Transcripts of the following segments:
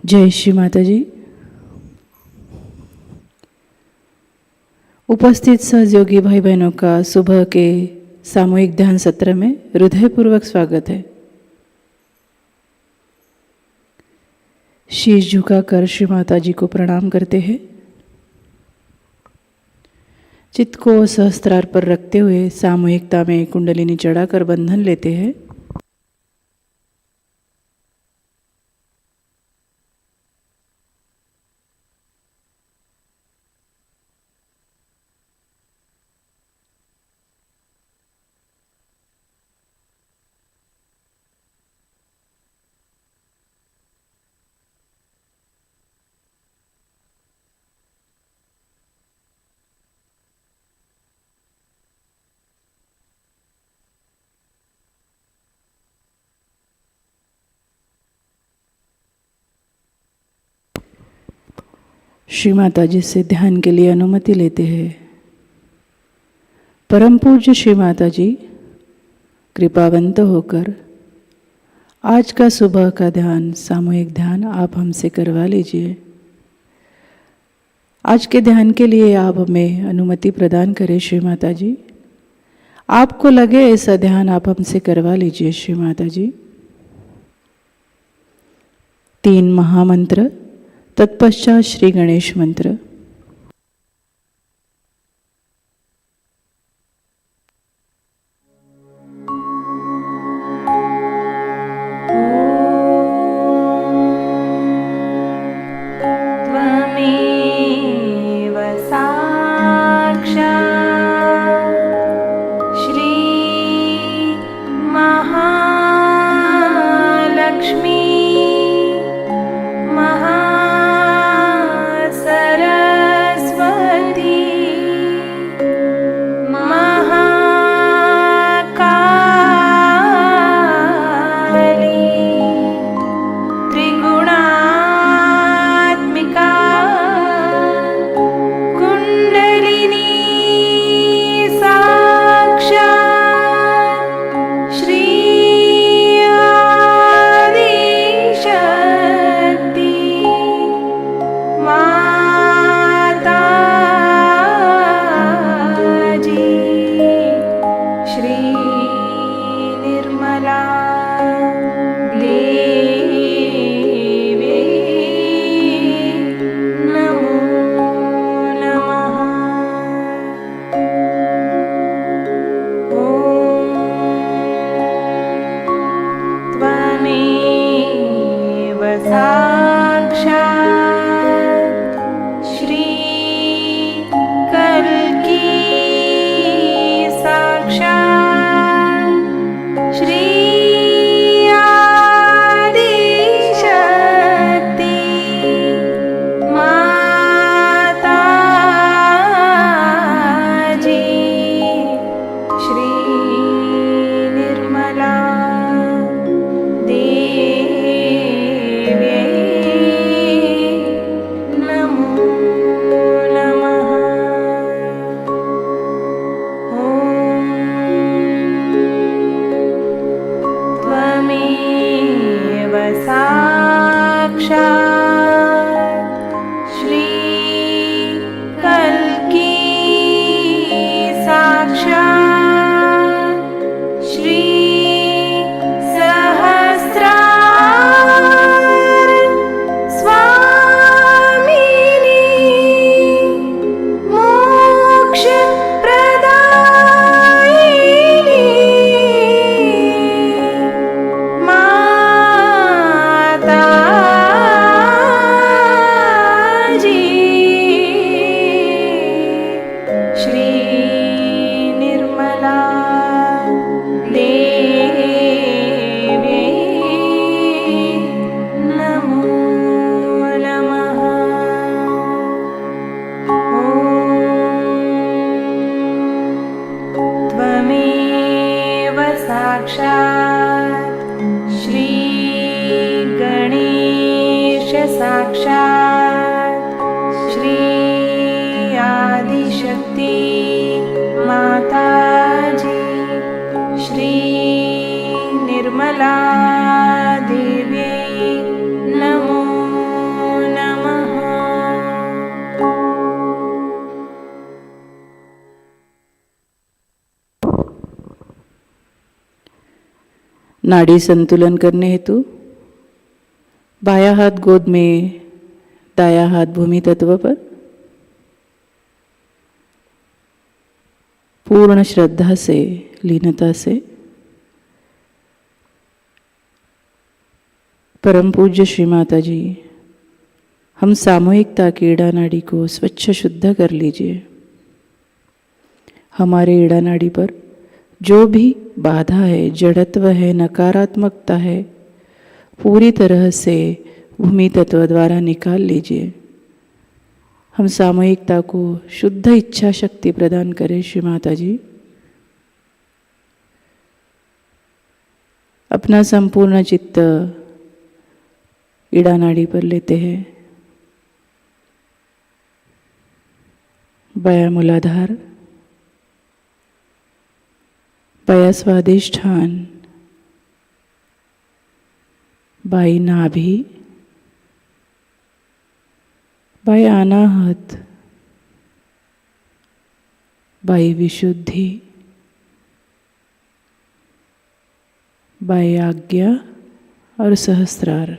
जय श्री माताजी। उपस्थित सहयोगी भाई बहनों का सुबह के सामूहिक ध्यान सत्र में हृदयपूर्वक स्वागत है। शीश झुकाकर श्री माताजी को प्रणाम करते हैं। चित्त को सहस्त्रार पर रखते हुए सामूहिकता में कुंडलिनी चढ़ाकर बंधन लेते हैं। श्री माताजी से ध्यान के लिए अनुमति लेते हैं। परम पूज्य श्री माताजी, कृपावंत होकर आज का सुबह का ध्यान, सामूहिक ध्यान आप हमसे करवा लीजिए। आज के ध्यान के लिए आप हमें अनुमति प्रदान करें श्री माताजी। आपको लगे ऐसा ध्यान आप हमसे करवा लीजिए श्री माताजी। 3 महामंत्र, तत्पश्चात श्री गणेश मंत्र। निर्मला देवी नमो नाड़ी संतुलन करने हेतु बायां हाथ गोद में, दायां हाथ भूमि तत्व पर पूर्ण श्रद्धा से, लीनता से परम पूज्य श्री माता जी, हम सामूहिकता की ईड़ा नाड़ी को स्वच्छ शुद्ध कर लीजिए। हमारे ईड़ा नाड़ी पर जो भी बाधा है, जड़त्व है, नकारात्मकता है, पूरी तरह से भूमि तत्व द्वारा निकाल लीजिए। हम सामूहिकता को शुद्ध इच्छा शक्ति प्रदान करें श्री माता जी। अपना संपूर्ण चित्त ईड़ा नाड़ी पर लेते हैं। बायां मूलाधार, बायां स्वादिष्ठान, बाई नाभि, बायां अनाहत, बाई विशुद्धि, बाई आज्ञा और सहस्त्रार।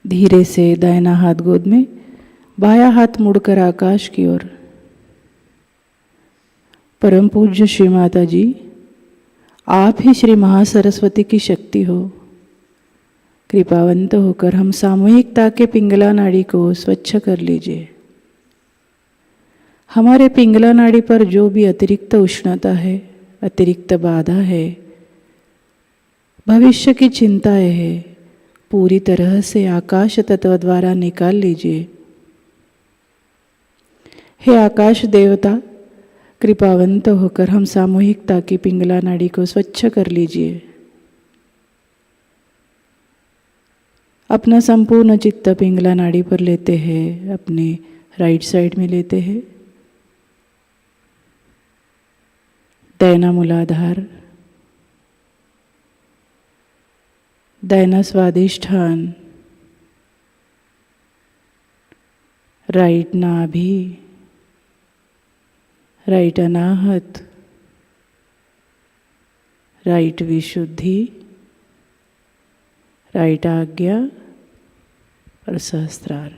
धीरे से दाहिना हाथ गोद में, बायां हाथ मुड़कर आकाश की ओर। परम पूज्य श्री माता जी, आप ही श्री महासरस्वती की शक्ति हो। कृपावंत होकर हम सामूहिकता के पिंगला नाड़ी को स्वच्छ कर लीजिए। हमारे पिंगला नाड़ी पर जो भी अतिरिक्त उष्णता है, अतिरिक्त बाधा है, भविष्य की चिंताएं है, पूरी तरह से आकाश तत्व द्वारा निकाल लीजिए। हे आकाश देवता, कृपावंत होकर हम सामूहिकता की पिंगला नाड़ी को स्वच्छ कर लीजिए। अपना संपूर्ण चित्त पिंगला नाड़ी पर लेते हैं, अपने राइट साइड में लेते हैं। दाहिना मूलाधार, दाहिना स्वादिष्ठान, राइट नाभि, राइट अनाहत, राइट विशुद्धि, राइट आज्ञा और सहस्त्रार।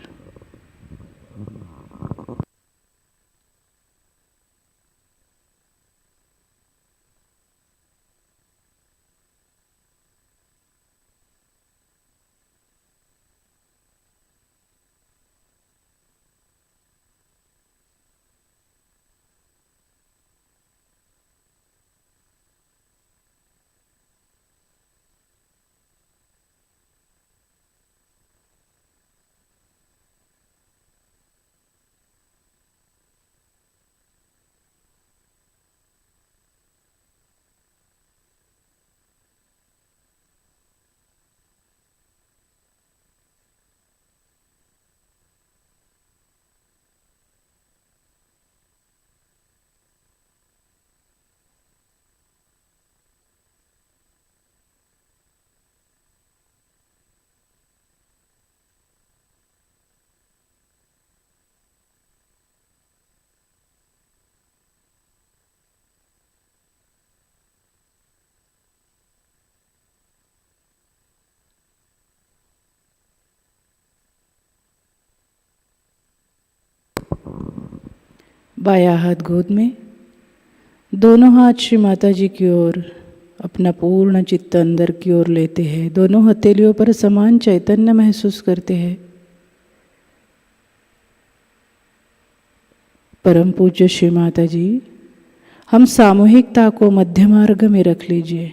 बायां हाथ गोद में, दोनों हाथ श्री माता जी की ओर, अपना पूर्ण चित्त अंदर की ओर लेते हैं। दोनों हथेलियों पर समान चैतन्य महसूस करते हैं। परम पूज्य श्री माता जी, हम सामूहिकता को मध्य मार्ग में रख लीजिए।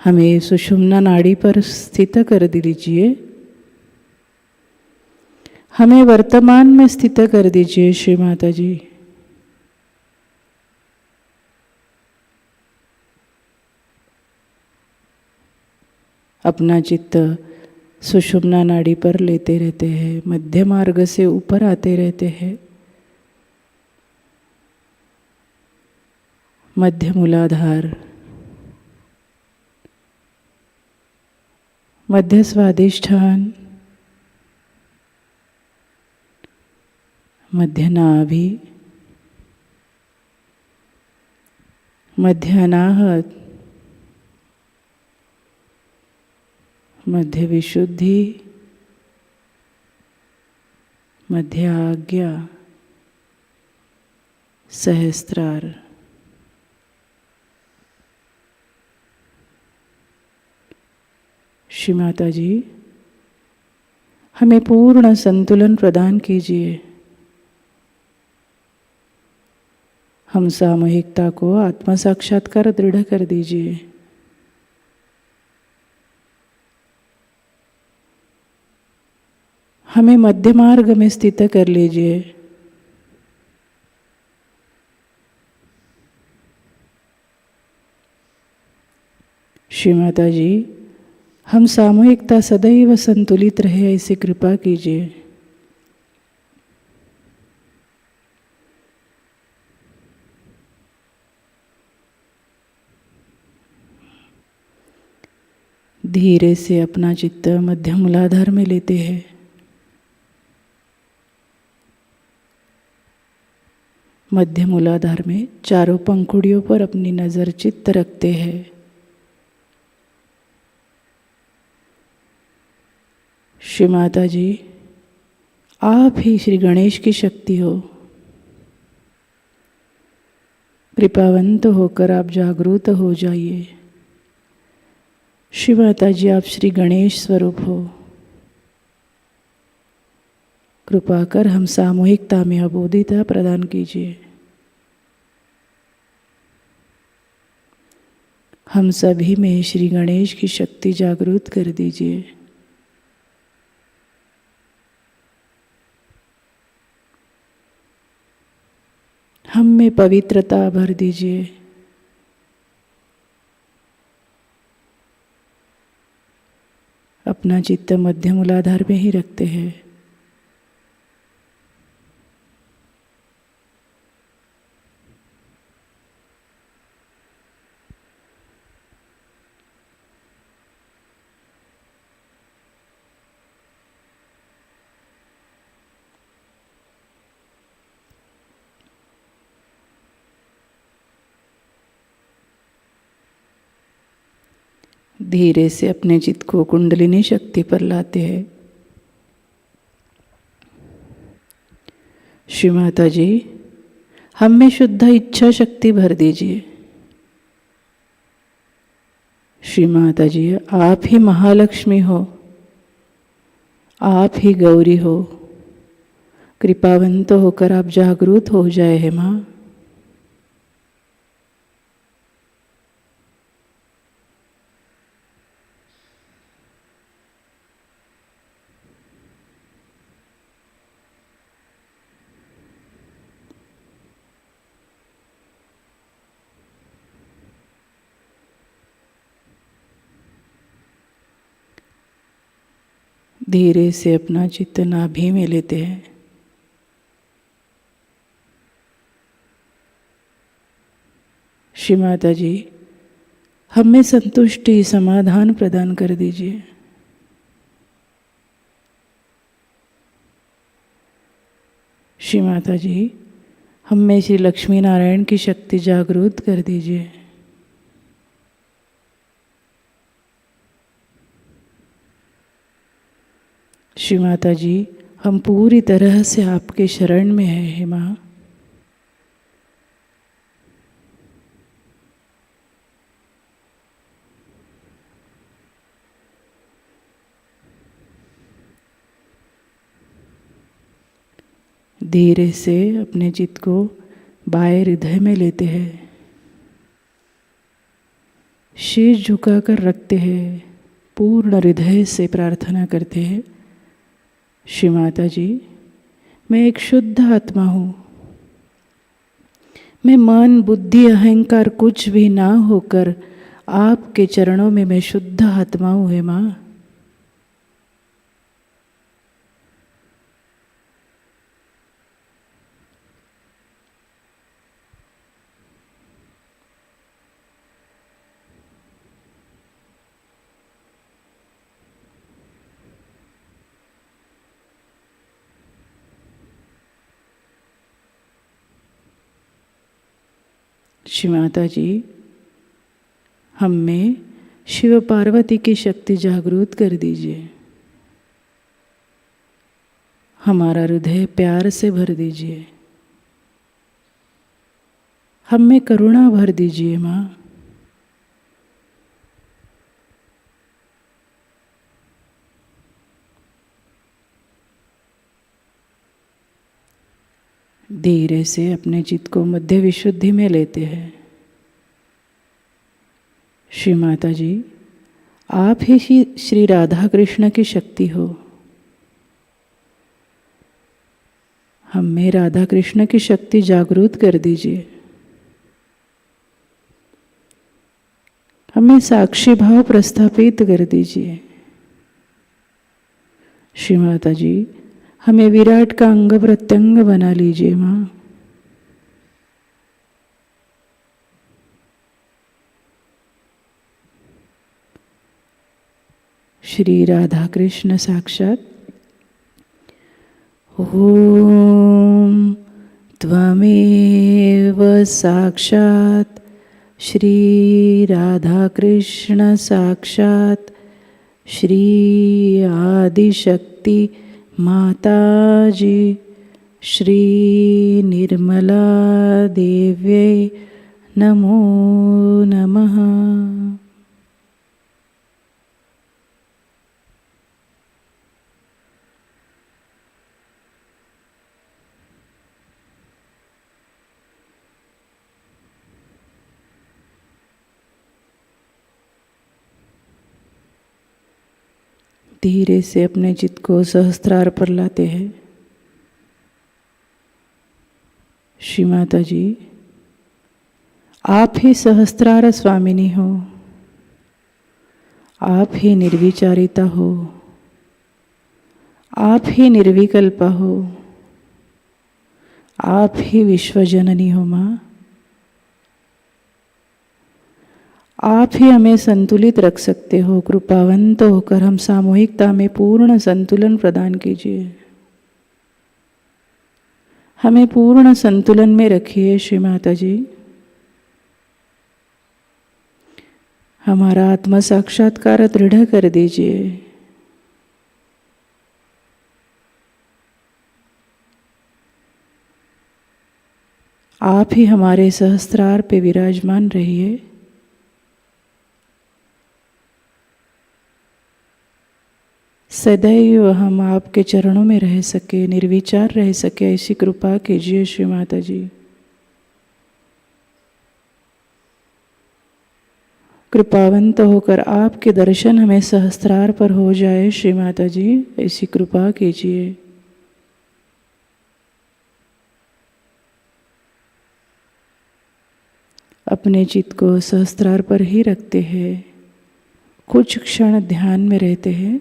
हमें सुषुम्ना नाड़ी पर स्थित कर दीजिए। हमें वर्तमान में स्थित कर दीजिए श्री माता जी। अपना चित्त सुषुम्ना नाड़ी पर लेते रहते हैं, मध्य मार्ग से ऊपर आते रहते हैं। मध्य मूलाधार, मध्य स्वादिष्ठान, मध्य नाभि, मध्य अनाहत, मध्य विशुद्धि, मध्य आज्ञा, सहस्त्रार। श्री माता जी, हमें पूर्ण संतुलन प्रदान कीजिए। हम सामूहिकता को आत्म साक्षात्कार दृढ़ कर दीजिए। हमें मध्य मार्ग में स्थित कर लीजिए। श्री माता जी, हम सामूहिकता सदैव संतुलित रहे ऐसी कृपा कीजिए। धीरे से अपना चित्त मध्य मूलाधार में लेते हैं। मध्य मूलाधार में चारों पंखुड़ियों पर अपनी नजर चित्त रखते हैं। श्री माता जी, आप ही श्री गणेश की शक्ति हो। कृपावंत होकर आप जागरूक हो जाइए। श्री माता जी, आप श्री गणेश स्वरूप हो। कृपा कर हम सामूहिकता में अबोधिता प्रदान कीजिए। हम सभी में श्री गणेश की शक्ति जागृत कर दीजिए। हम में पवित्रता भर दीजिए। अपना चित्त मध्य मूलाधार में ही रखते हैं। धीरे से अपने चित्त को कुंडलिनी शक्ति पर लाते हैं। श्री माता जी, हम में शुद्ध इच्छा शक्ति भर दीजिए। श्री माता जी, आप ही महालक्ष्मी हो, आप ही गौरी हो। कृपावंत होकर आप जागृत हो जाए है माँ। धीरे से अपना चित्त नाभि में लेते हैं। श्री माता जी, हमें संतुष्टि समाधान प्रदान कर दीजिए। श्री माता जी, हम में श्री लक्ष्मी नारायण की शक्ति जागृत कर दीजिए। श्री माता जी, हम पूरी तरह से आपके शरण में हैं हे माँ। धीरे से अपने चित्त को बाएं हृदय में लेते हैं, शीश झुकाकर रखते हैं, पूर्ण हृदय से प्रार्थना करते हैं, श्री माता जी मैं एक शुद्ध आत्मा हूँ, मैं मन बुद्धि अहंकार कुछ भी ना होकर आपके चरणों में मैं शुद्ध आत्मा हूँ हे माँ। श्री माता जी हम में शिव पार्वती की शक्ति जागृत कर दीजिए, हमारा हृदय प्यार से भर दीजिए, हम में करुणा भर दीजिए माँ। धीरे से अपने चित्त को मध्य विशुद्धि में लेते हैं। श्री माता जी आप ही श्री राधा कृष्ण की शक्ति हो, हम में राधा कृष्ण की शक्ति जागृत कर दीजिए, हमें साक्षी भाव प्रस्थापित कर दीजिए। श्री माता जी हमें विराट का अंग प्रत्यंग बना लीजिए माँ। श्री राधा कृष्ण साक्षात ओम त्वमेव साक्षात श्री राधा कृष्ण साक्षात श्री आदिशक्ति माताजी श्री निर्मला देव्यै नमो नमः। धीरे से अपने चित्त को सहस्त्रार पर लाते हैं। श्री माता जी आप ही सहस्त्रार स्वामिनी हो, आप ही निर्विचारिता हो, आप ही निर्विकल्पा हो, आप ही विश्वजननी हो माँ। आप ही हमें संतुलित रख सकते हो, कृपावंत होकर हम सामूहिकता में पूर्ण संतुलन प्रदान कीजिए, हमें पूर्ण संतुलन में रखिए श्री माता जी। हमारा आत्म साक्षात्कार दृढ़ कर दीजिए। आप ही हमारे सहस्त्रार पे विराजमान रहिए। सदैव हम आपके चरणों में रह सके, निर्विचार रह सके, ऐसी कृपा कीजिए श्री माता जी। कृपावंत होकर आपके दर्शन हमें सहस्त्रार पर हो जाए श्री माता जी, ऐसी कृपा कीजिए। अपने चित्त को सहस्त्रार पर ही रखते हैं, कुछ क्षण ध्यान में रहते हैं।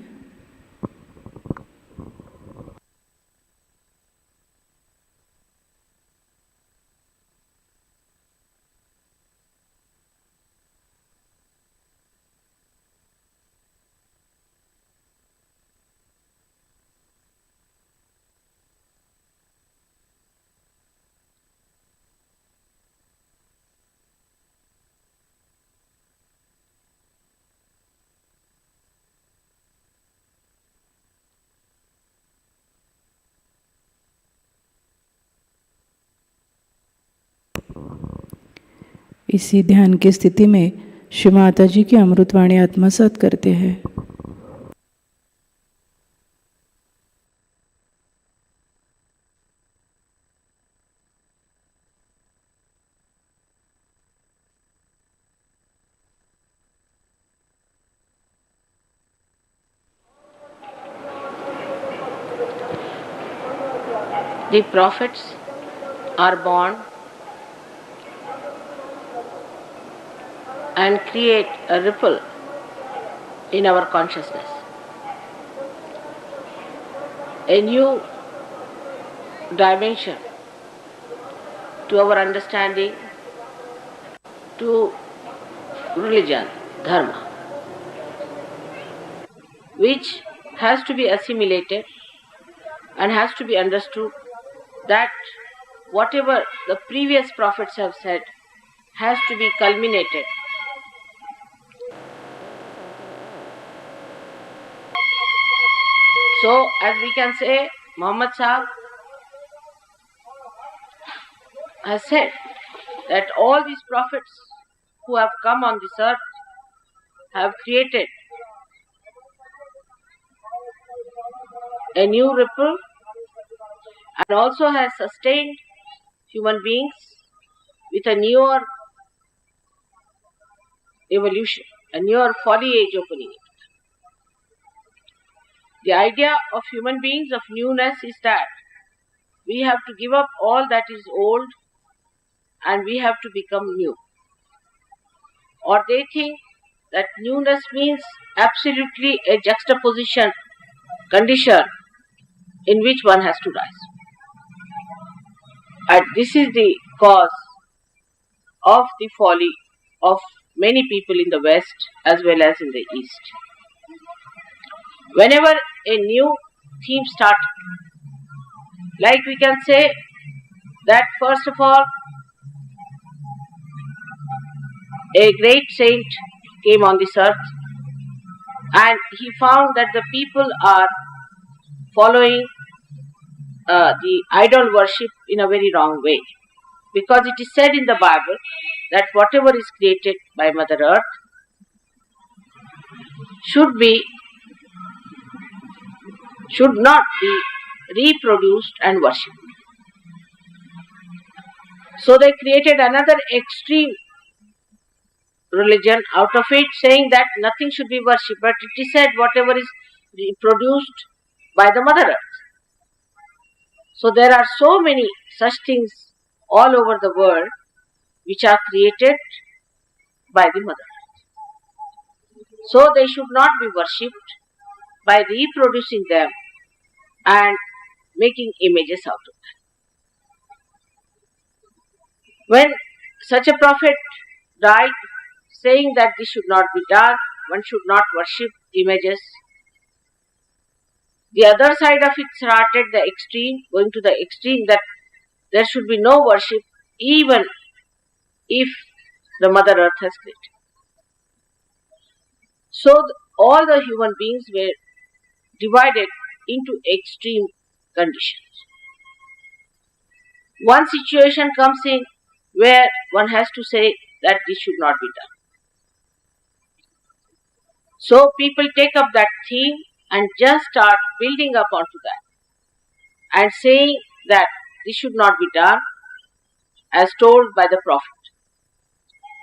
इसी ध्यान की स्थिति में श्री माता जी की अमृतवाणी आत्मसात करते हैं। The prophets are born and create a ripple in our consciousness, a new dimension to our understanding, to religion, dharma, which has to be assimilated and has to be understood that whatever the previous prophets have said has to be culminated. So, as we can say, Muhammad Sahib has said that all these prophets who have come on this earth have created a new ripple and also has sustained human beings with a newer evolution, a newer foliage opening. The idea of human beings of newness is that we have to give up all that is old and we have to become new. Or they think that newness means absolutely a juxtaposition condition in which one has to rise. And this is the cause of the folly of many people in the West as well as in the East. Whenever a new theme starts, like we can say that first of all, a great saint came on this earth and he found that the people are following the idol worship in a very wrong way. Because it is said in the Bible that whatever is created by Mother Earth should not be reproduced and worshipped. So they created another extreme religion out of it, saying that nothing should be worshipped, but it is said whatever is produced by the Mother Earth. So there are so many such things all over the world which are created by the Mother Earth. So they should not be worshipped by reproducing them and making images out of them. When such a prophet died, saying that this should not be done, one should not worship images, the other side of it started the extreme, going to the extreme that there should be no worship even if the Mother Earth has created. So all the human beings were divided into extreme conditions. One situation comes in where one has to say that this should not be done. So people take up that theme and just start building up onto that and saying that this should not be done as told by the Prophet.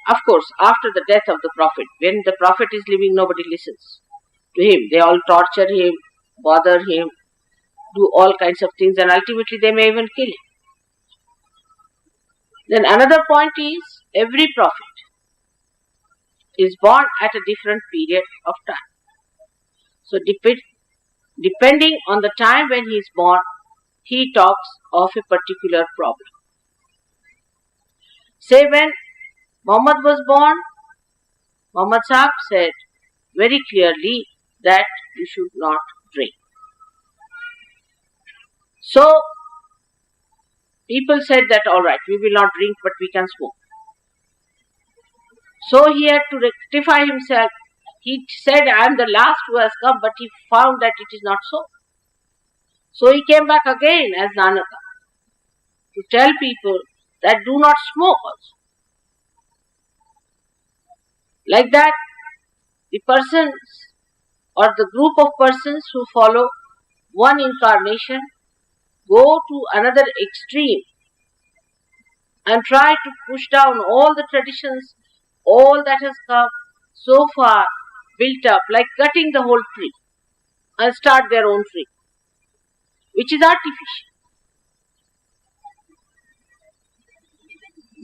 Of course, after the death of the Prophet, when the Prophet is living, nobody listens to him. They all torture him, bother him, do all kinds of things, and ultimately they may even kill him. Then another point is, every prophet is born at a different period of time. So depending on the time when he is born, he talks of a particular problem. Say when Muhammad was born, Muhammad Sahib said very clearly that you should not drink. So people said that alright, we will not drink but we can smoke. So he had to rectify himself. He said, I am the last who has come, but he found that it is not so. So he came back again as Nanaka to tell people that do not smoke also. Like that, the persons or the group of persons who follow one incarnation go to another extreme and try to push down all the traditions, all that has come so far built up, like cutting the whole tree and start their own tree, which is artificial.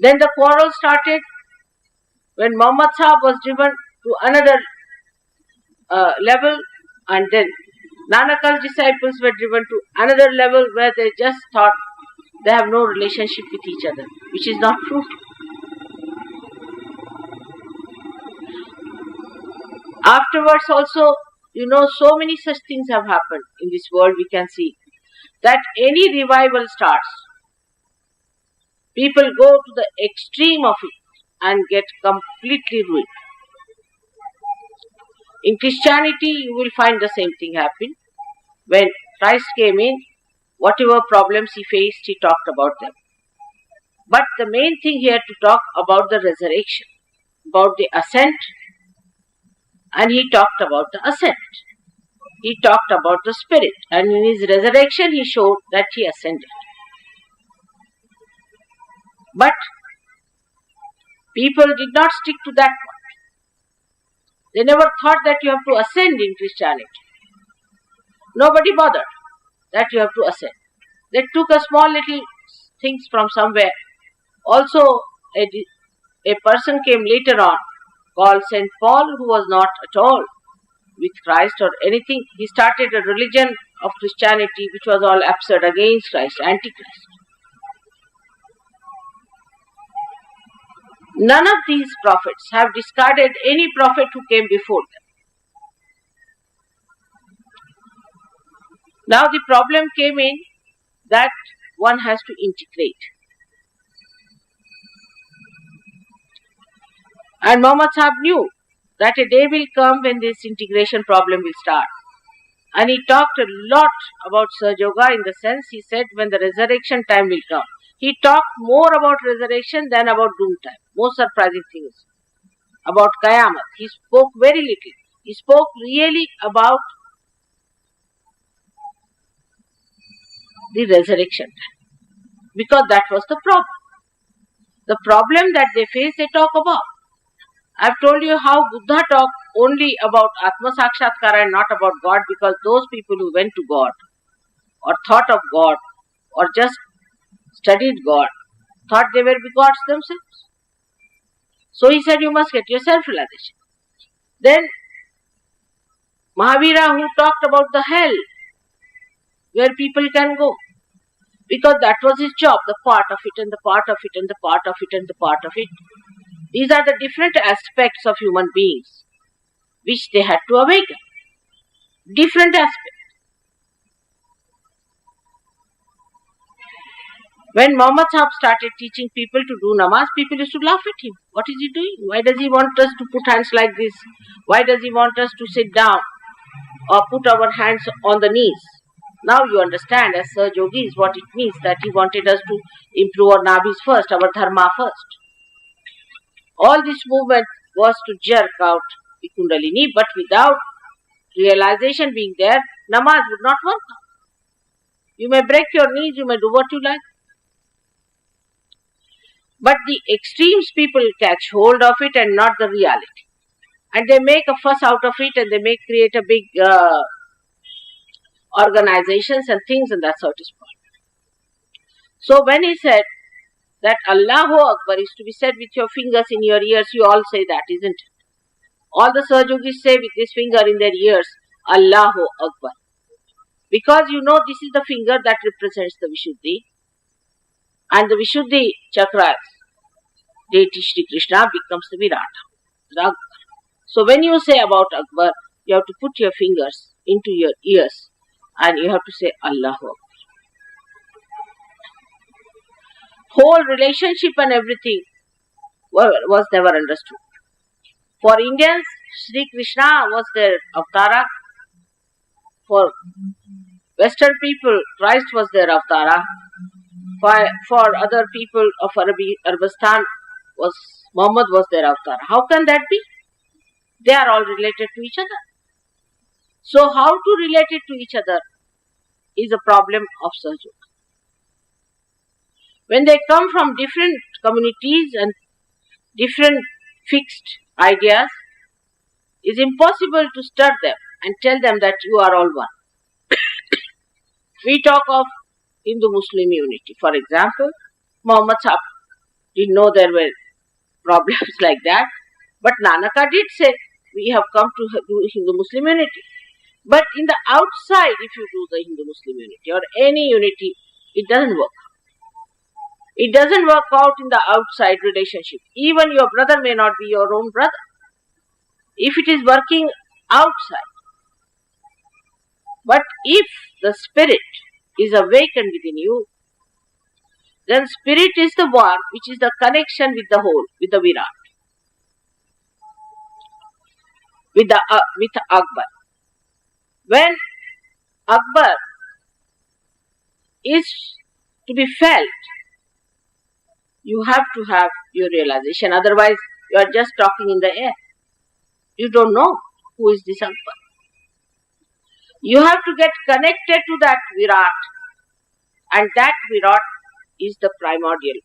Then the quarrel started when Muhammad Sahib was driven to another level, and then Nanakal's disciples were driven to another level where they just thought they have no relationship with each other, which is not true. Afterwards also, so many such things have happened in this world. We can see that any revival starts, people go to the extreme of it and get completely ruined. In Christianity, you will find the same thing happen. When Christ came in, whatever problems he faced, he talked about them. But the main thing here to talk about the resurrection, about the ascent, and he talked about the ascent. He talked about the spirit, and in his resurrection he showed that he ascended. But people did not stick to that point. They never thought that you have to ascend in Christianity. Nobody bothered that you have to ascend. They took a small little things from somewhere. Also, a person came later on called St. Paul, who was not at all with Christ or anything. He started a religion of Christianity which was all absurd, against Christ, anti-Christ. None of these prophets have discarded any prophet who came before them. Now the problem came in that one has to integrate. And Muhammad Sahib knew that a day will come when this integration problem will start. And he talked a lot about Sahajayoga, in the sense he said when the resurrection time will come. He talked more about resurrection than about doom time. Most surprising things about Qayamat. He spoke very little. He spoke really about the resurrection time, because that was the problem. The problem that they face, they talk about. I've told you how Buddha talked only about Atma Sakshatkara and not about God, because those people who went to God or thought of God or just studied God thought they were gods themselves. So he said, you must get your self-realization. Then Mahavira, who talked about the hell, where people can go, because that was his job, the part of it and the part of it and the part of it and the part of it. These are the different aspects of human beings which they had to awaken. Different aspects. When Muhammad Sahib started teaching people to do namaz, people used to laugh at him. What is he doing? Why does he want us to put hands like this? Why does he want us to sit down or put our hands on the knees? Now you understand, as Sahajogis, what it means, that he wanted us to improve our nabis first, our dharma first. All this movement was to jerk out the kundalini, but without realization being there, namaz would not work out. You may break your knees, you may do what you like. But the extremes people catch hold of it and not the reality. And they make a fuss out of it, and they may create a big organizations and things, and that's how it is called. So when he said that Allahu Akbar is to be said with your fingers in your ears, you all say that, isn't it? All the Sahajogis say with this finger in their ears, Allahu Akbar. Because this is the finger that represents the Vishuddhi. And the Vishuddhi Chakra, deity Shri Krishna, becomes the Virata. So when you say about Akbar, you have to put your fingers into your ears and you have to say Allahu Akbar. Whole relationship and everything was never understood. For Indians, Shri Krishna was their avatara. For Western people, Christ was their avatara. For other people of Arabistan, Muhammad was their avatar. How can that be? They are all related to each other. So how to relate it to each other is a problem of Sahajayoga. When they come from different communities and different fixed ideas, it is impossible to stir them and tell them that you are all one. We talk of Hindu-Muslim unity. For example, Muhammad Sahib Didn't know there were problems like that. But Nanaka did say, we have come to do Hindu-Muslim unity. But in the outside, if you do the Hindu-Muslim unity or any unity, it doesn't work. It doesn't work out in the outside relationship. Even your brother may not be your own brother. If it is working outside. But if the spirit is awakened within you, then spirit is the one which is the connection with the whole, with the Virat, with Akbar. When Akbar is to be felt, you have to have your realization. Otherwise, you are just talking in the air. You don't know who is this Akbar. You have to get connected to that Virat, and that Virat is the primordial.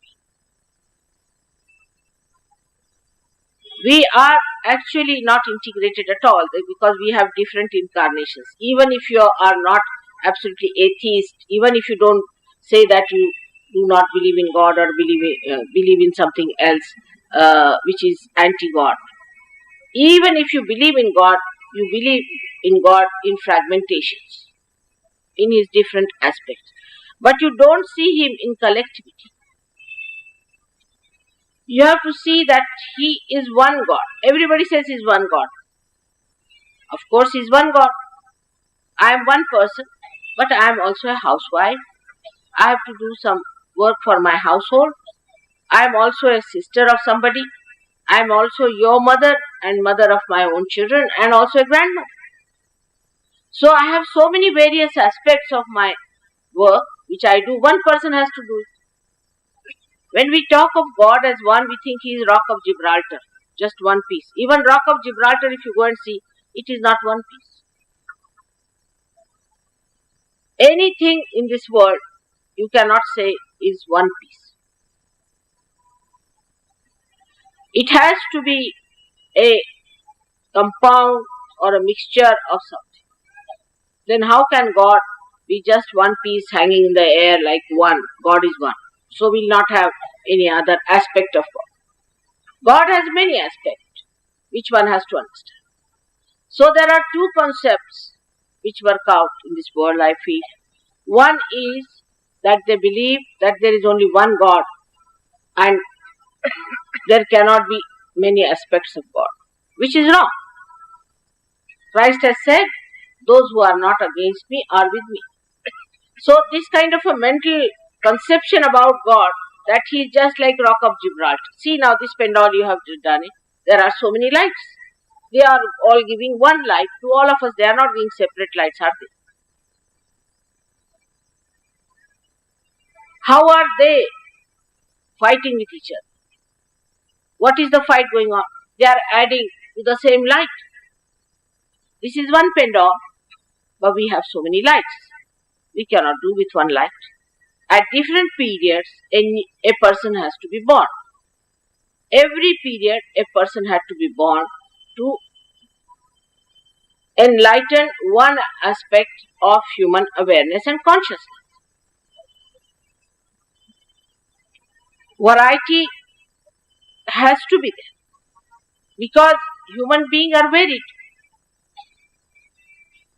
We are actually not integrated at all because we have different incarnations. Even if you are not absolutely atheist, even if you don't say that you do not believe in God or believe in something else which is anti-God. Even if you believe in God, you believe in God in fragmentations, in his different aspects. But you don't see him in collectivity. You have to see that he is one God. Everybody says he is one God. Of course he is one God. I am one person, but I am also a housewife. I have to do some work for my household. I am also a sister of somebody. I am also your mother and mother of my own children and also a grandmother. So I have so many various aspects of my work which I do. One person has to do it. When we talk of God as one, we think he is Rock of Gibraltar, just one piece. Even Rock of Gibraltar, if you go and see, it is not one piece. Anything in this world, you cannot say is one piece. It has to be a compound or a mixture of something. Then how can God be just one piece hanging in the air like one? God is one. So we will not have any other aspect of God. God has many aspects, which one has to understand. So there are two concepts which work out in this world, I feel. One is that they believe that there is only one God and there cannot be many aspects of God, which is wrong. Christ has said, those who are not against me are with me. So this kind of a mental conception about God, that he is just like Rock of Gibraltar. See now this pendant you have done it. There are so many lights. They are all giving one light to all of us. They are not giving separate lights, are they? How are they fighting with each other? What is the fight going on? They are adding to the same light. This is one pendant, but we have so many lights. We cannot do with one light. At different periods, a person has to be born. Every period, a person had to be born to enlighten one aspect of human awareness and consciousness. Variety has to be there because human beings are varied.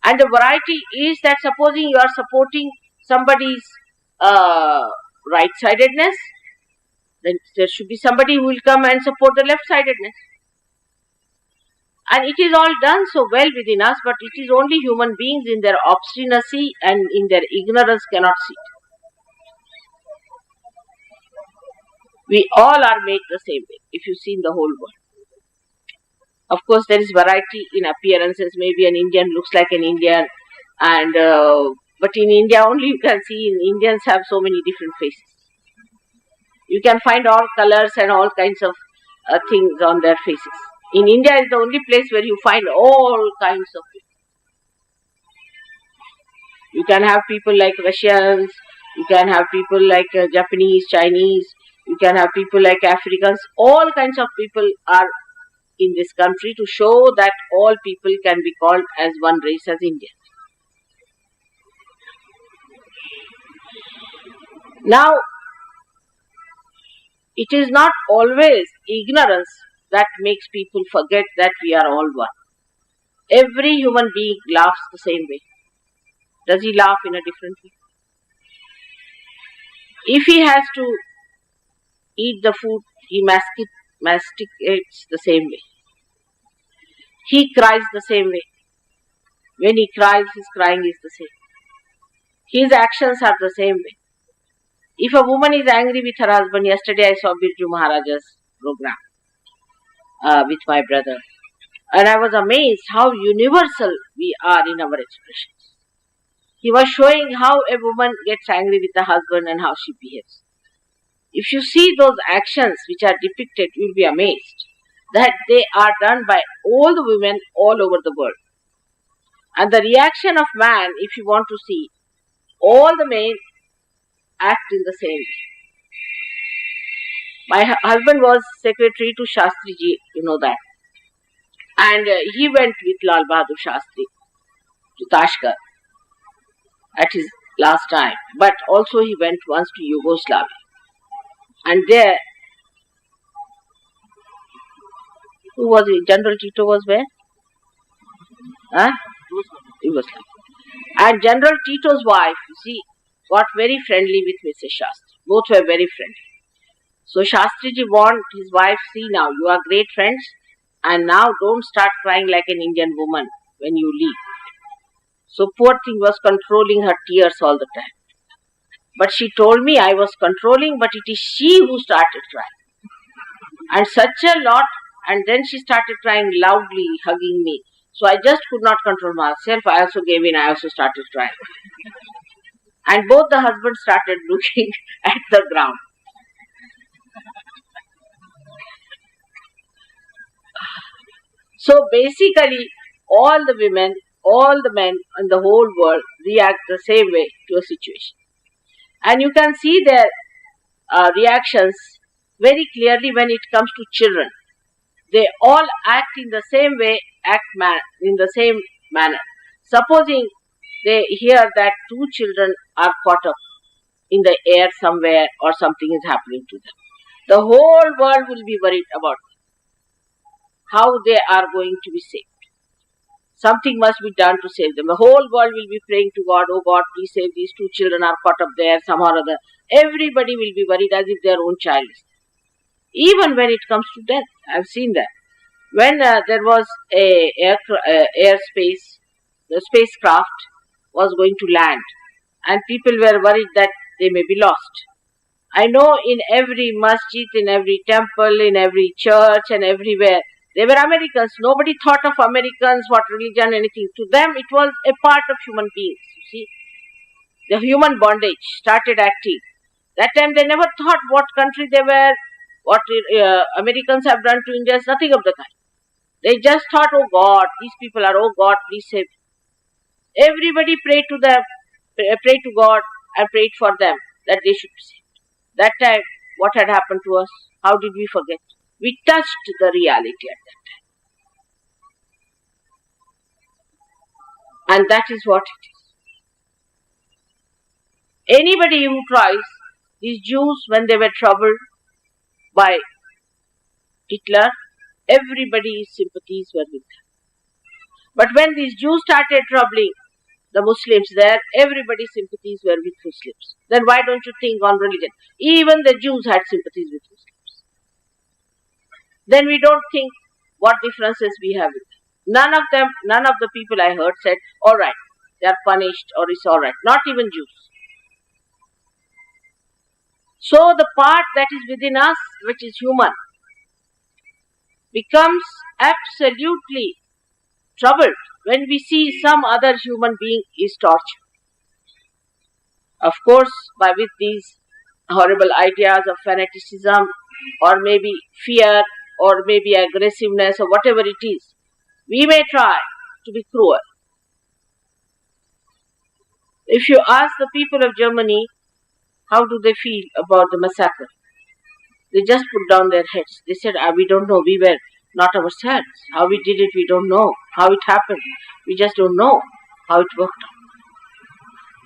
And the variety is that supposing you are supporting somebody's right-sidedness, then there should be somebody who will come and support the left-sidedness. And it is all done so well within us, but it is only human beings in their obstinacy and in their ignorance cannot see it. We all are made the same way, if you see in the whole world. Of course, there is variety in appearances. Maybe an Indian looks like an Indian, and but in India only you can see Indians have so many different faces. You can find all colors and all kinds of things on their faces. In India is the only place where you find all kinds of people. You can have people like Russians, you can have people like Japanese, Chinese, you can have people like Africans. All kinds of people are in this country to show that all people can be called as one race as Indians. Now, It is not always ignorance that makes people forget that we are all one. Every human being laughs the same way. Does he laugh in a different way? If he has to eat the food, he masticates the same way. He cries the same way. When he cries, his crying is the same. His actions are the same way. If a woman is angry with her husband, yesterday I saw Birju Maharaja's program with my brother, and I was amazed how universal we are in our expressions. He was showing how a woman gets angry with the husband and how she behaves. If you see those actions which are depicted, you will be amazed that they are done by all the women all over the world. And the reaction of man, if you want to see, all the men act in the same way. My husband was secretary to Shastriji, you know that. And he went with Lal Bahadur Shastri to Tashkent at his last time. But also he went once to Yugoslavia. And there, who was it? General Tito was where? Huh? Yugoslavia. And General Tito's wife, you see, got very friendly with Mrs. Shastri. Both were very friendly. So Shastriji warned his wife, see now, you are great friends, and now don't start crying like an Indian woman when you leave. So poor thing was controlling her tears all the time. But she told me I was controlling, but it is she who started crying. And such a lot, and then she started crying loudly, hugging me. So I just could not control myself. I also gave in, I also started crying. And both the husbands started looking at the ground. So basically, all the women, all the men in the whole world react the same way to a situation. And you can see their reactions very clearly when it comes to children. They all act in the same way, in the same manner. Supposing they hear that two children are caught up in the air somewhere or something is happening to them, the whole world will be worried about how they are going to be saved. Something must be done to save them. The whole world will be praying to God, oh God, please save these two children are caught up there somehow or other. Everybody will be worried as if their own child is there. Even when it comes to death, I've seen that. When there was a airspace, the spacecraft was going to land and people were worried that they may be lost. I know in every masjid, in every temple, in every church and everywhere, they were Americans. Nobody thought of Americans, what religion, anything. To them, it was a part of human beings. You see, the human bondage started acting. That time, they never thought what country they were, what Americans have done to India. Nothing of the kind. They just thought, oh God, these people are, oh God, please save them. Everybody prayed to them, prayed to God, and prayed for them that they should be saved. That time, what had happened to us? How did we forget? We touched the reality at that time. And that is what it is. Anybody who tries, these Jews, when they were troubled by Hitler, everybody's sympathies were with them. But when these Jews started troubling the Muslims there, everybody's sympathies were with Muslims. Then why don't you think on religion? Even the Jews had sympathies with Muslims. Then we don't think what differences we have with them. None of the people I heard said, all right, they are punished or it's all right. Not even Jews. So the part that is within us, which is human, becomes absolutely troubled when we see some other human being is tortured. Of course, with these horrible ideas of fanaticism or maybe fear or maybe aggressiveness or whatever it is, we may try to be cruel. If you ask the people of Germany, how do they feel about the massacre? They just put down their heads. They said, we don't know, we were not ourselves. How we did it, we don't know. How it happened, we just don't know how it worked out.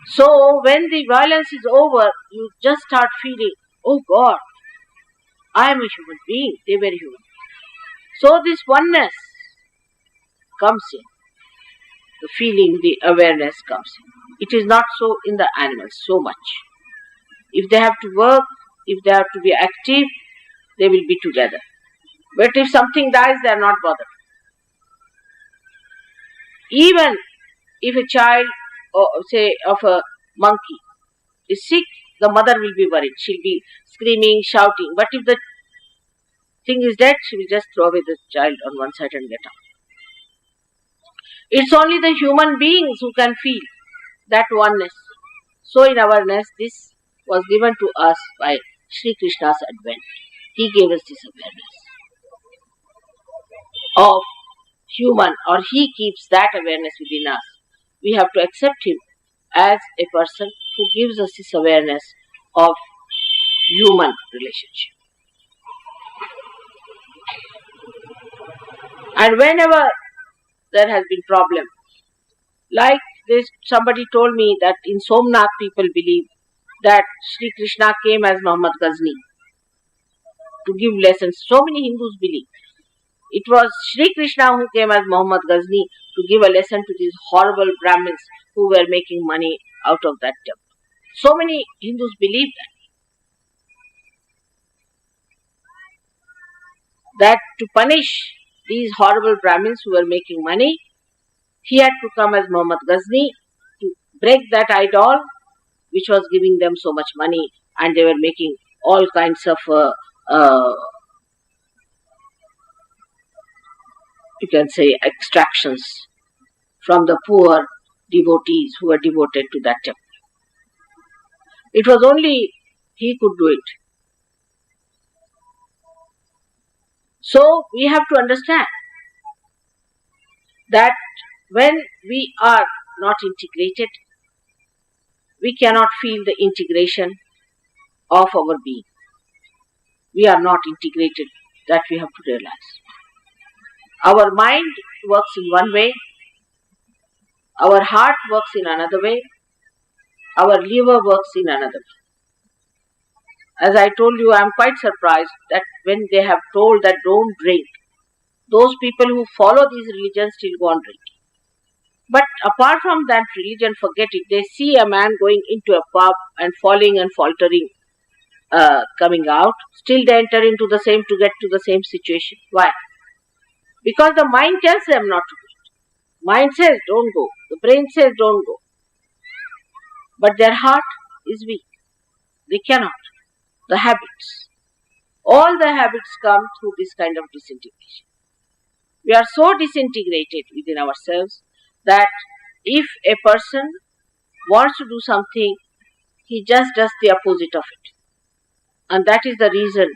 So when the violence is over, you just start feeling, oh God, I am a human being, they were human. So this oneness comes in. The feeling, the awareness comes in. It is not so in the animals so much. If they have to work, if they have to be active, they will be together. But if something dies, they are not bothered. Even if a child, or say of a monkey, is sick, the mother will be worried. She'll be screaming, shouting. But if the thing is dead, she will just throw away the child on one side and get up. It's only the human beings who can feel that oneness. So in our nest, this was given to us by Shri Krishna's advent. He gave us this awareness of human, or he keeps that awareness within us. We have to accept him as a person who gives us this awareness of human relationship. And whenever there has been problem, like this, somebody told me that in Somnath people believe that Shri Krishna came as Muhammad Ghazni to give lessons. So many Hindus believe. It was Shri Krishna who came as Muhammad Ghazni to give a lesson to these horrible Brahmins who were making money out of that temple. So many Hindus believe that to punish these horrible Brahmins who were making money, he had to come as Muhammad Ghazni to break that idol which was giving them so much money, and they were making all kinds of you can say extractions from the poor devotees who were devoted to that temple. It was only he could do it. So we have to understand that when we are not integrated, we cannot feel the integration of our being. We are not integrated. That we have to realize. Our mind works in one way, our heart works in another way, our liver works in another way. As I told you, I am quite surprised that when they have told that don't drink, those people who follow these religions still go on drinking. But apart from that religion, forget it. They see a man going into a pub and falling and faltering, coming out. Still they enter into the same to get to the same situation. Why? Because the mind tells them not to do it. Mind says don't go. The brain says don't go. But their heart is weak. They cannot. The habits. All the habits come through this kind of disintegration. We are so disintegrated within ourselves that if a person wants to do something, he just does the opposite of it. And that is the reason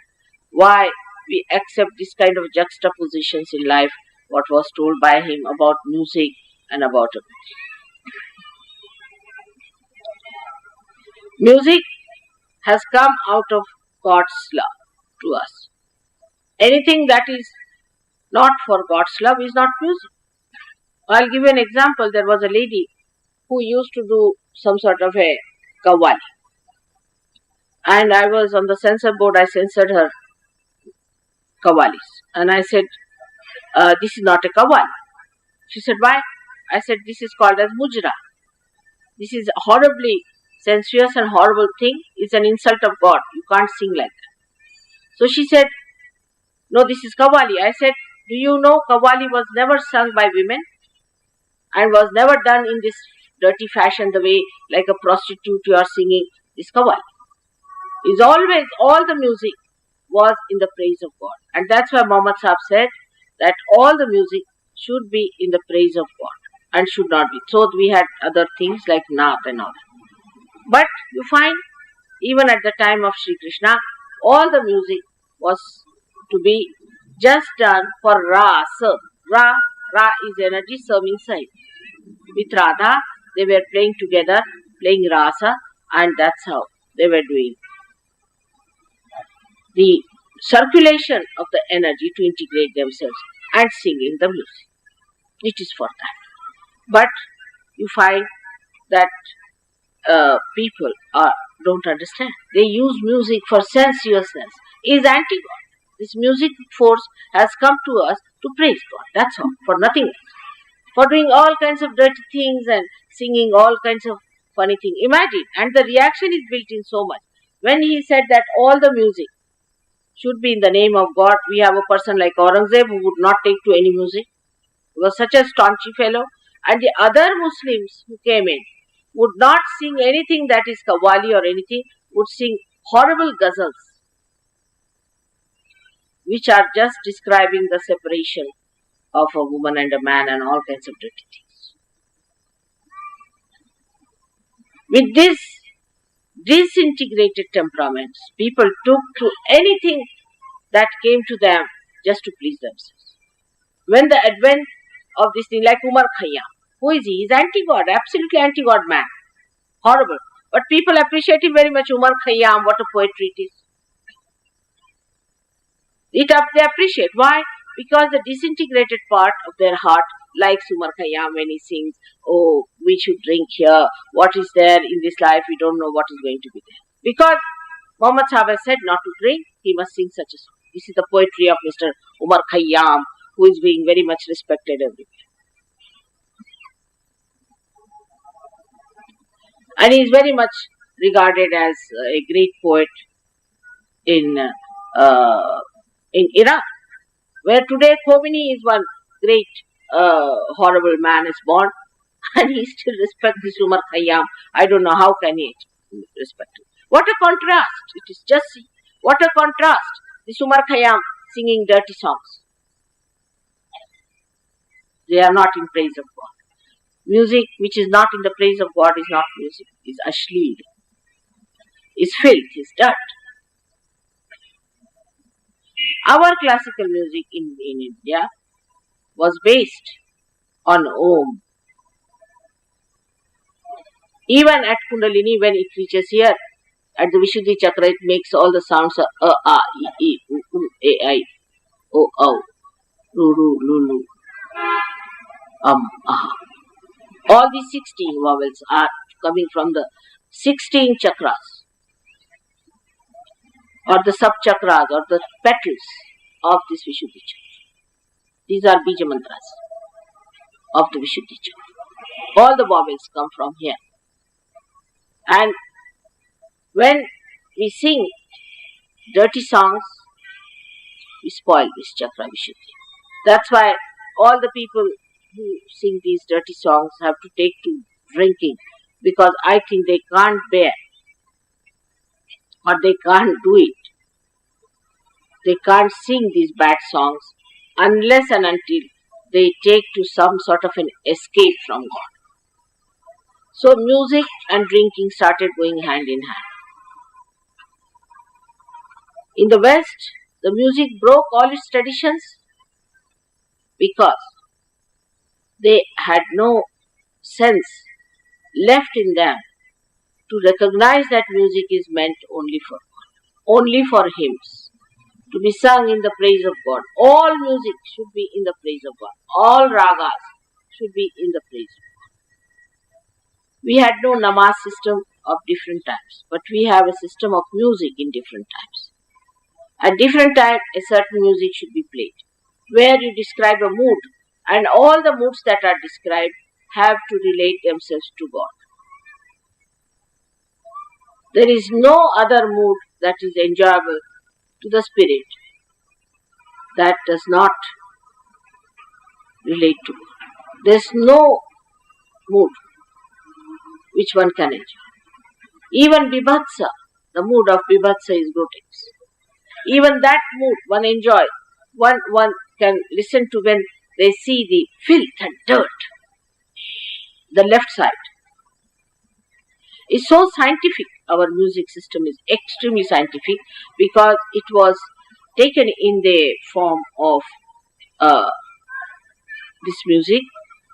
why we accept this kind of juxtapositions in life, what was told by him about music and about everything. Music has come out of God's love to us. Anything that is not for God's love is not music. I'll give you an example. There was a lady who used to do some sort of a kawali. And I was on the censor board, I censored her kawalis. And I said, this is not a kawali. She said, why? I said, this is called as mujra. This is a horribly sensuous and horrible thing. It's an insult of God. You can't sing like that. So she said, no, this is kawali. I said, do you know kawali was never sung by women and was never done in this dirty fashion, the way like a prostitute you are singing this kawali. Is always, all the music was in the praise of God. And that's why Muhammad Sahib said that all the music should be in the praise of God and should not be. So we had other things like Naat and all that. But you find, even at the time of Shri Krishna, all the music was to be just done for Rasa. Ra is energy, Sa means side. With Radha, they were playing together, playing Rasa, and that's how they were doing the circulation of the energy to integrate themselves and singing the music. It is for that. But you find that people don't understand. They use music for sensuousness. Is anti-God. This music force has come to us to praise God. That's all. For nothing else. For doing all kinds of dirty things and singing all kinds of funny things. Imagine. And the reaction is built in so much. When he said that all the music should be in the name of God, we have a person like Aurangzeb who would not take to any music. He was such a staunchy fellow. And the other Muslims who came in would not sing anything that is Qawwali or anything, would sing horrible ghazals, which are just describing the separation of a woman and a man and all kinds of dirty things. With this disintegrated temperaments, people took to anything that came to them just to please themselves. When the advent of this thing, like Umar Khayyam, who is he? He's anti-God, absolutely anti-God man. Horrible. But people appreciate him very much. Umar Khayyam, what a poetry it is. They appreciate. Why? Because the disintegrated part of their heart likes Umar Khayyam when he sings, oh, we should drink here. What is there in this life? We don't know what is going to be there. Because Muhammad Sahib has said not to drink, he must sing such a song. This is the poetry of Mr. Umar Khayyam, who is being very much respected everywhere. And he is very much regarded as a great poet in Iraq, where today Khomeini is one great horrible man is born, and he still respects this Umar Khayyam. I don't know how can he respect him. What a contrast! It is just what a contrast! This Umar Khayyam singing dirty songs. They are not in praise of God. Music which is not in the praise of God is not music, is ashleel, is filth, is dirt. Our classical music in India was based on Om. Even at Kundalini, when it reaches here, at the Vishuddhi Chakra, it makes all the sounds of A, A, E, A, I, O, O, Ru, Lulu, Aha. All these 16 vowels are coming from the 16 chakras, or the sub-chakras, or the petals of this Vishuddhi Chakra. These are Bija Mantras of the Vishuddhi Chakra. All the vowels come from here. And when we sing dirty songs, we spoil this Chakra Vishuddhi. That's why all the people who sing these dirty songs have to take to drinking, because I think they can't bear, or they can't do it. They can't sing these bad songs unless and until they take to some sort of an escape from God. So music and drinking started going hand in hand. In the West, the music broke all its traditions because they had no sense left in them to recognize that music is meant only for God, only for hymns, to be sung in the praise of God. All music should be in the praise of God. All ragas should be in the praise of God. We had no namaz system of different times, but we have a system of music in different times. At different times, a certain music should be played, where you describe a mood, and all the moods that are described have to relate themselves to God. There is no other mood that is enjoyable to the spirit that does not relate to God. There is no mood which one can enjoy. Even Bibhatsa, the mood of Bibhatsa is grotesque. Even that mood one enjoys, one can listen to when they see the filth and dirt. The left side is so scientific. Our music system is extremely scientific because it was taken in the form of this music,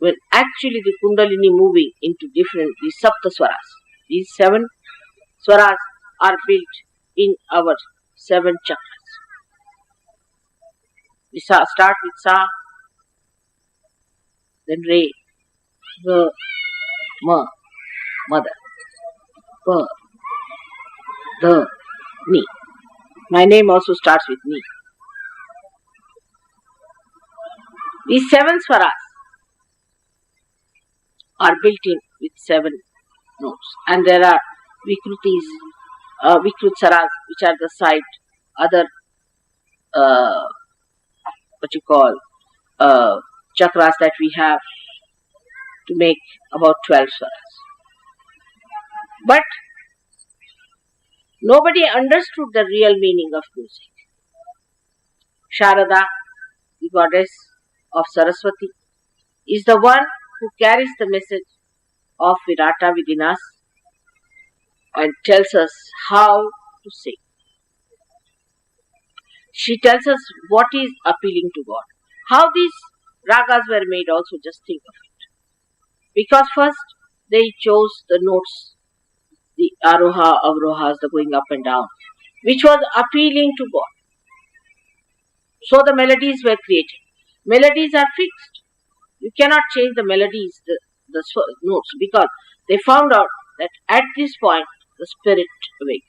when actually the Kundalini moving into different, these Sapta Swaras. These 7 Swaras are built in our 7 chakras. We start with Sa, then Re, Ga, Ma, Mother. per, the, ni. My name also starts with ni. These 7 swaras are built in with 7 notes, and there are vikrutis, vikrut swaras, which are the side, other what you call chakras that we have to make about 12 swaras. But nobody understood the real meaning of music. Sharada, the goddess of Saraswati, is the one who carries the message of Virata within us and tells us how to sing. She tells us what is appealing to God. How these ragas were made also, just think of it. Because first they chose the notes, the aroha, avrohas, the going up and down, which was appealing to God. So the melodies were created. Melodies are fixed. You cannot change the melodies, the notes, because they found out that at this point the spirit awakened.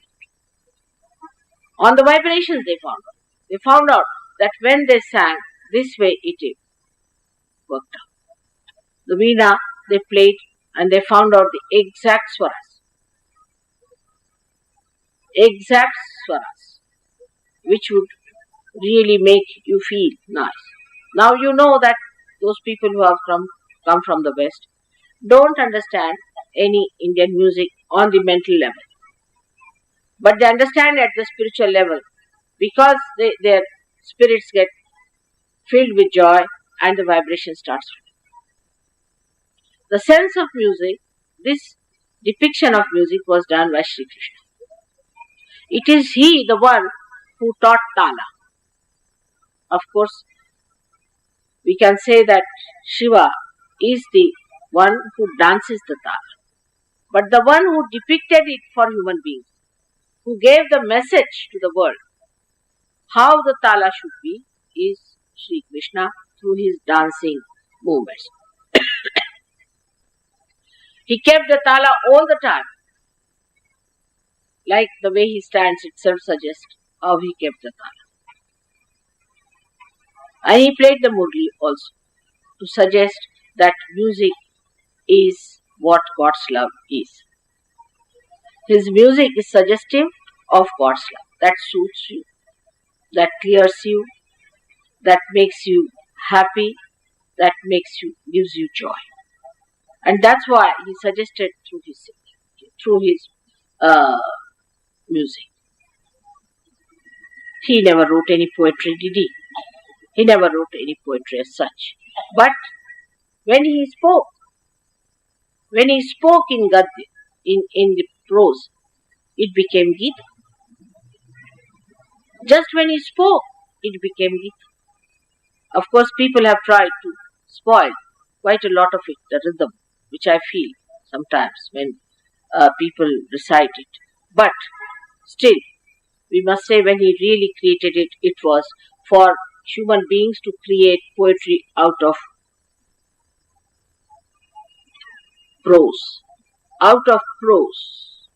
On the vibrations they found out. They found out that when they sang this way, it worked out. The veena they played and they found out the exact swaras. Exact swaras, which would really make you feel nice. Now you know that those people who have come from the West don't understand any Indian music on the mental level. But they understand at the spiritual level because their spirits get filled with joy and the vibration starts. The sense of music, this depiction of music was done by Shri Krishna. It is he, the one who taught Tala. Of course, we can say that Shiva is the one who dances the Tala. But the one who depicted it for human beings, who gave the message to the world, how the Tala should be, is Shri Krishna through his dancing movements. He kept the Tala all the time. Like the way he stands itself suggests how he kept the Tala. And he played the Murli also to suggest that music is what God's love is. His music is suggestive of God's love. That suits you, that clears you, that makes you happy, that gives you joy. And that's why he suggested through his music. He never wrote any poetry, did he? He never wrote any poetry as such. But when he spoke in Gadya, in the prose, it became Gita. Just when he spoke, it became Gita. Of course, people have tried to spoil quite a lot of it, the rhythm, which I feel sometimes when people recite it. But still, we must say when he really created it, it was for human beings to create poetry out of prose. Out of prose,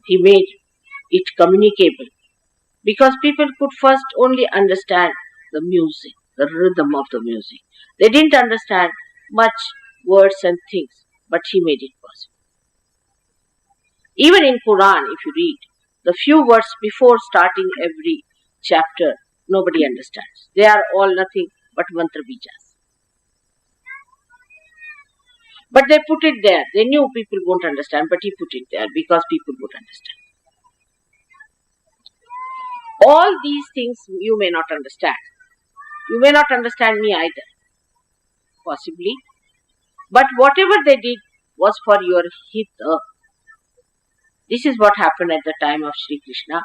he made it communicable. Because people could first only understand the music, the rhythm of the music. They didn't understand much words and things, but he made it possible. Even in Quran, if you read, the few words before starting every chapter, nobody understands. They are all nothing but mantra bijas. But they put it there. They knew people won't understand, but he put it there because people would understand. All these things you may not understand. You may not understand me either, possibly. But whatever they did was for your hita. This is what happened at the time of Shri Krishna,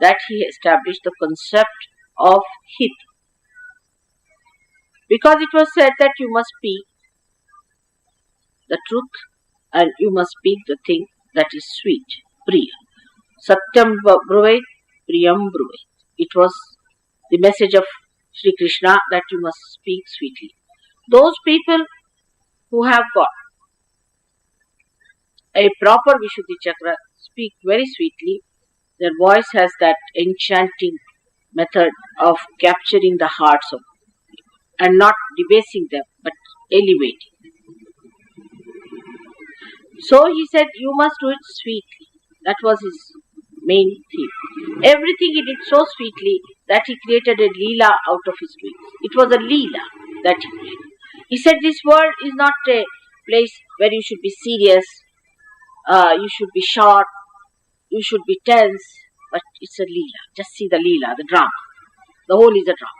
that he established the concept of hita. Because it was said that you must speak the truth and you must speak the thing that is sweet, priya. Satyam bruvet, priyam bruvet. It was the message of Shri Krishna that you must speak sweetly. Those people who have got A proper Vishuddhi Chakra speak very sweetly. Their voice has that enchanting method of capturing the hearts of and not debasing them but elevating. So he said, you must do it sweetly. That was his main theme. Everything he did so sweetly that he created a leela out of his doing. It was a leela that he created. He said, this world is not a place where you should be serious, you should be sharp, you should be tense, but it's a leela. Just see the leela, the drama. The whole is a drama.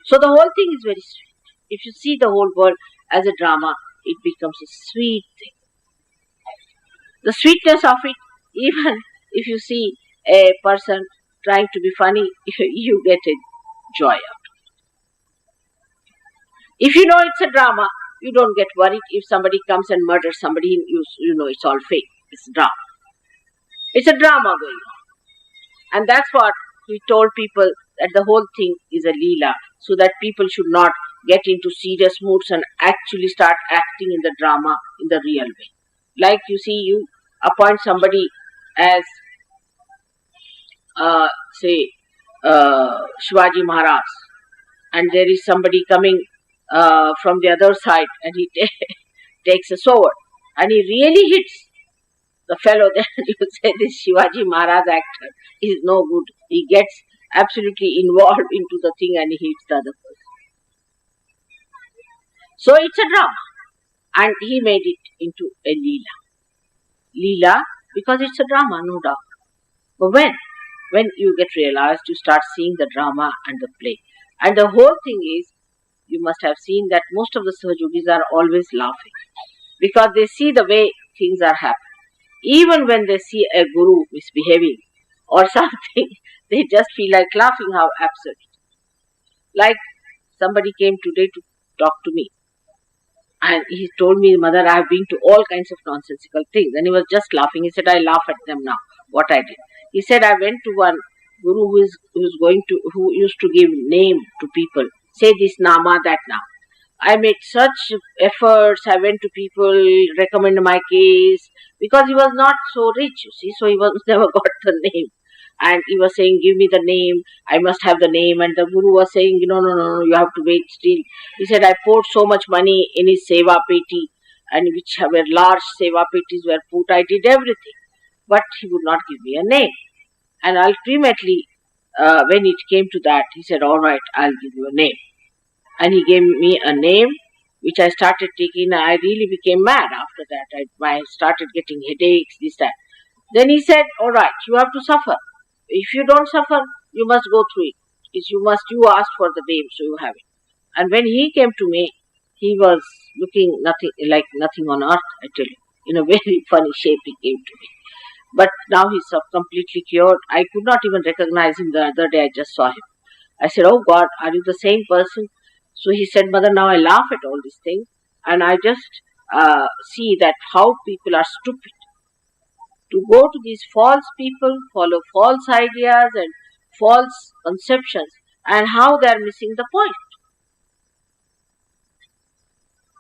So the whole thing is very sweet. If you see the whole world as a drama, it becomes a sweet thing. The sweetness of it, even if you see a person trying to be funny, you get a joy out of it. If you know it's a drama, you don't get worried if somebody comes and murders somebody, you know it's all fake. It's drama. It's a drama going on. And that's what he told people, that the whole thing is a leela, so that people should not get into serious moods and actually start acting in the drama in the real way. Like you see, you appoint somebody as, say, Shivaji Maharaj, and there is somebody coming from the other side, and he takes a sword, and he really hits the fellow. Then you say this Shivaji Maharaj actor is no good. He gets absolutely involved into the thing and he hits the other person. So it's a drama, and he made it into a leela. Leela, because it's a drama, no doubt. But when you get realized, you start seeing the drama and the play. And the whole thing is, you must have seen that most of the Sahajogis are always laughing, because they see the way things are happening. Even when they see a guru misbehaving or something, they just feel like laughing, how absurd it is. Like somebody came today to talk to me, and he told me, Mother, I have been to all kinds of nonsensical things. And he was just laughing. He said, I laugh at them now, what I did. He said, I went to one guru who used to give name to people. Say this nama, that nama. I made such efforts. I went to people, recommend my case, because he was not so rich, you see, so he was never got the name. And he was saying, give me the name, I must have the name. And the guru was saying, no, you have to wait still. He said, I poured so much money in his seva peti, and which were large seva petis were put. I did everything, but he would not give me a name. And ultimately, when it came to that, he said, all right, I'll give you a name. And he gave me a name, which I started taking. I really became mad after that. I started getting headaches, this, that. Then he said, all right, you have to suffer. If you don't suffer, you must go through it. You asked for the name, so you have it. And when he came to me, he was looking nothing on earth, I tell you. In a very funny shape he came to me. But now he's completely cured. I could not even recognize him the other day. I just saw him. I said, oh God, are you the same person? So he said, Mother, now I laugh at all these things, and I just see that how people are stupid. To go to these false people, follow false ideas and false conceptions, and how they are missing the point.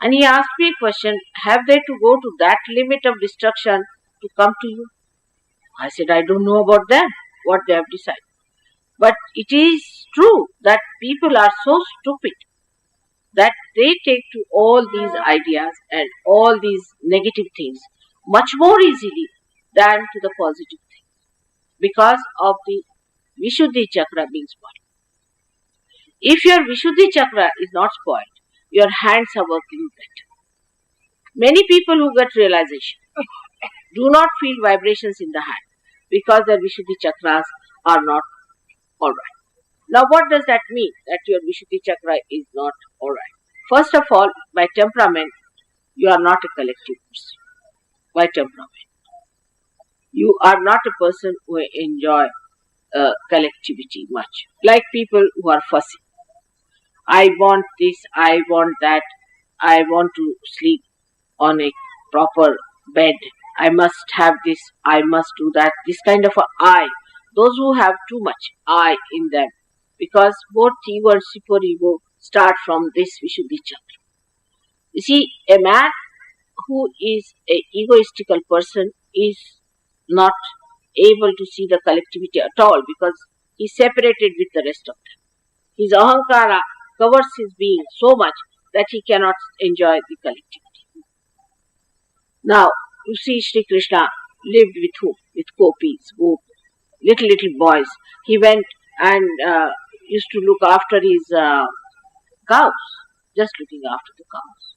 And he asked me a question, have they to go to that limit of destruction to come to you? I said, I don't know about them, what they have decided. But it is true that people are so stupid that they take to all these ideas and all these negative things much more easily than to the positive things, because of the Vishuddhi Chakra being spoiled. If your Vishuddhi Chakra is not spoiled, your hands are working better. Many people who get realization do not feel vibrations in the hand because their Vishuddhi Chakras are not alright. Now what does that mean, that your Vishuddhi Chakra is not alright? First of all, by temperament, you are not a collective person. By temperament. You are not a person who enjoy collectivity much. Like people who are fussy. I want this, I want that, I want to sleep on a proper bed, I must have this, I must do that, this kind of a I. Those who have too much I in them, because both ego and super ego start from this Vishuddhi Chakra. You see, a man who is a egoistical person is not able to see the collectivity at all because he is separated with the rest of them. His ahankara covers his being so much that he cannot enjoy the collectivity. Now, you see Shri Krishna lived with whom? With gopis, little boys. He went and used to look after his cows, just looking after the cows.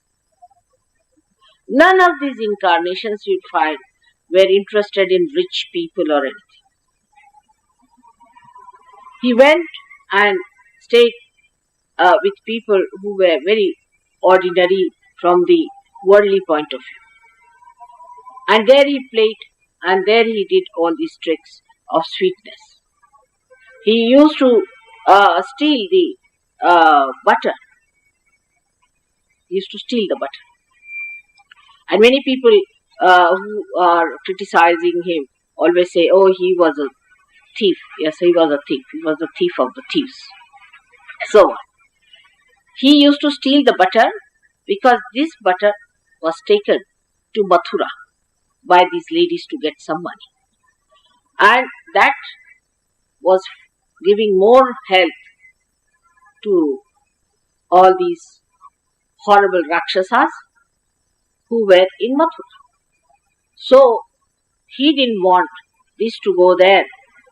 None of these incarnations you'd find were interested in rich people or anything. He went and stayed with people who were very ordinary from the worldly point of view. And there he played and there he did all these tricks of sweetness. He used to steal the butter. He used to steal the butter. And many people who are criticizing him always say, oh, he was a thief. Yes, he was a thief. He was the thief of the thieves. So on. He used to steal the butter because this butter was taken to Mathura by these ladies to get some money. And that was giving more health to all these horrible Rakshasas who were in Mathura. So he didn't want this to go there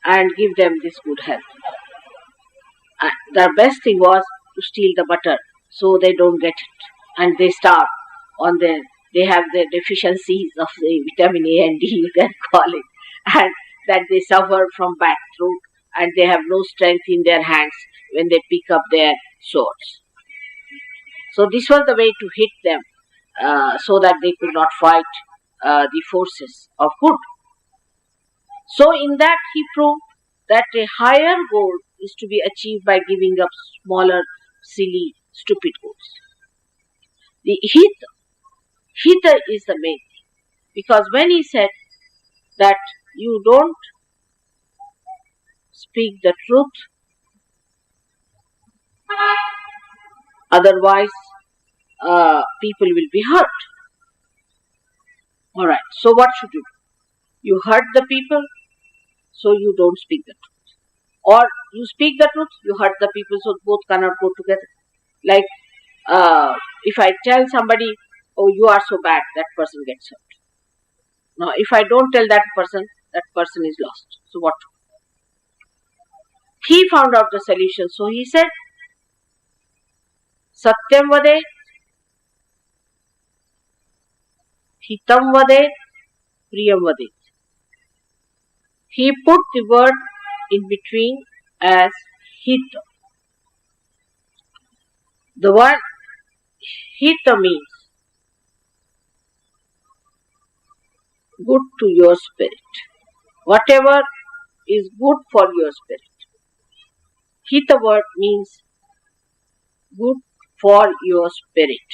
and give them this good health. And the best thing was to steal the butter so they don't get it and they starve on their, they have the deficiencies of the vitamin A and D, you can call it, and that they suffer from bad throat and they have no strength in their hands when they pick up their swords. So this was the way to hit them so that they could not fight the forces of good. So in that he proved that a higher goal is to be achieved by giving up smaller, silly, stupid goals. The hita is the main thing. Because when he said that you don't speak the truth, otherwise people will be hurt. Alright, so what should you do? You hurt the people, so you don't speak the truth. Or you speak the truth, you hurt the people, so both cannot go together. Like if I tell somebody, oh, you are so bad, that person gets hurt. Now, if I don't tell that person is lost. So what? He found out the solution. So he said, Satyam vade, hitam vade, priyam vade. He put the word in between as hita. The word hita means good to your spirit. Whatever is good for your spirit. Hita word means good for your spirit.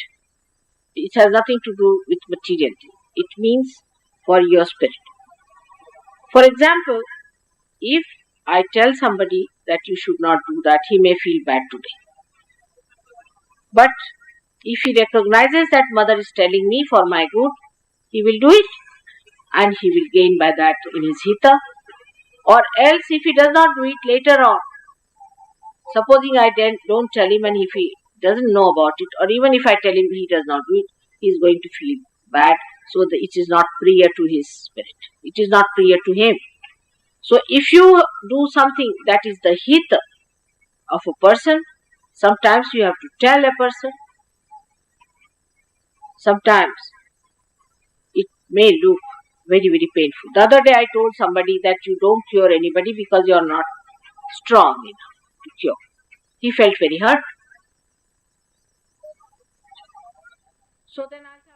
It has nothing to do with material thing. It means for your spirit. For example, if I tell somebody that you should not do that, he may feel bad today. But if he recognizes that mother is telling me for my good, he will do it and he will gain by that in his hita. Or else if he does not do it later on, supposing I don't tell him and if he doesn't know about it, or even if I tell him he does not do it, he is going to feel bad. So that it is not priya to his spirit. It is not priya to him. So if you do something that is the hita of a person, sometimes you have to tell a person. Sometimes it may look very, very painful. The other day I told somebody that you don't cure anybody because you are not strong enough to cure. He felt very hurt. So then I said,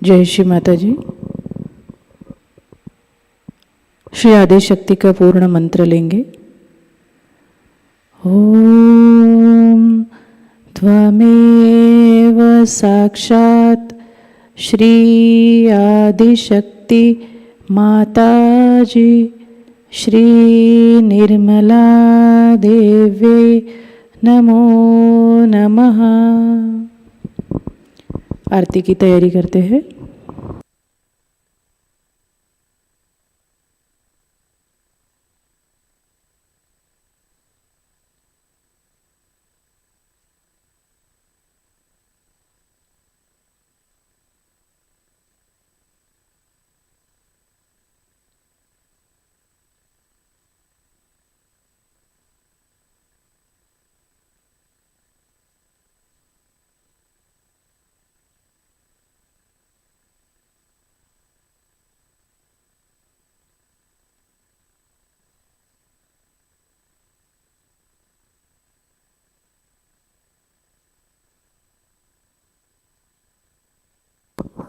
जय श्री माता जी। श्री आदिशक्ति का पूर्ण मंत्र लेंगे। ओम त्वमेव साक्षात् श्री आदिशक्ति माताजी श्री निर्मला देव्यै नमो नमः। आरती की तैयारी करते हैं।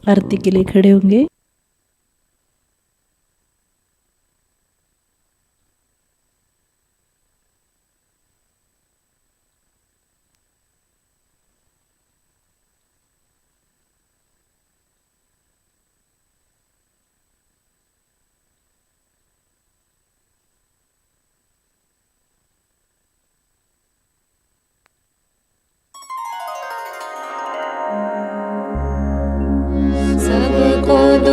आरती के लिए खड़े होंगे। सबको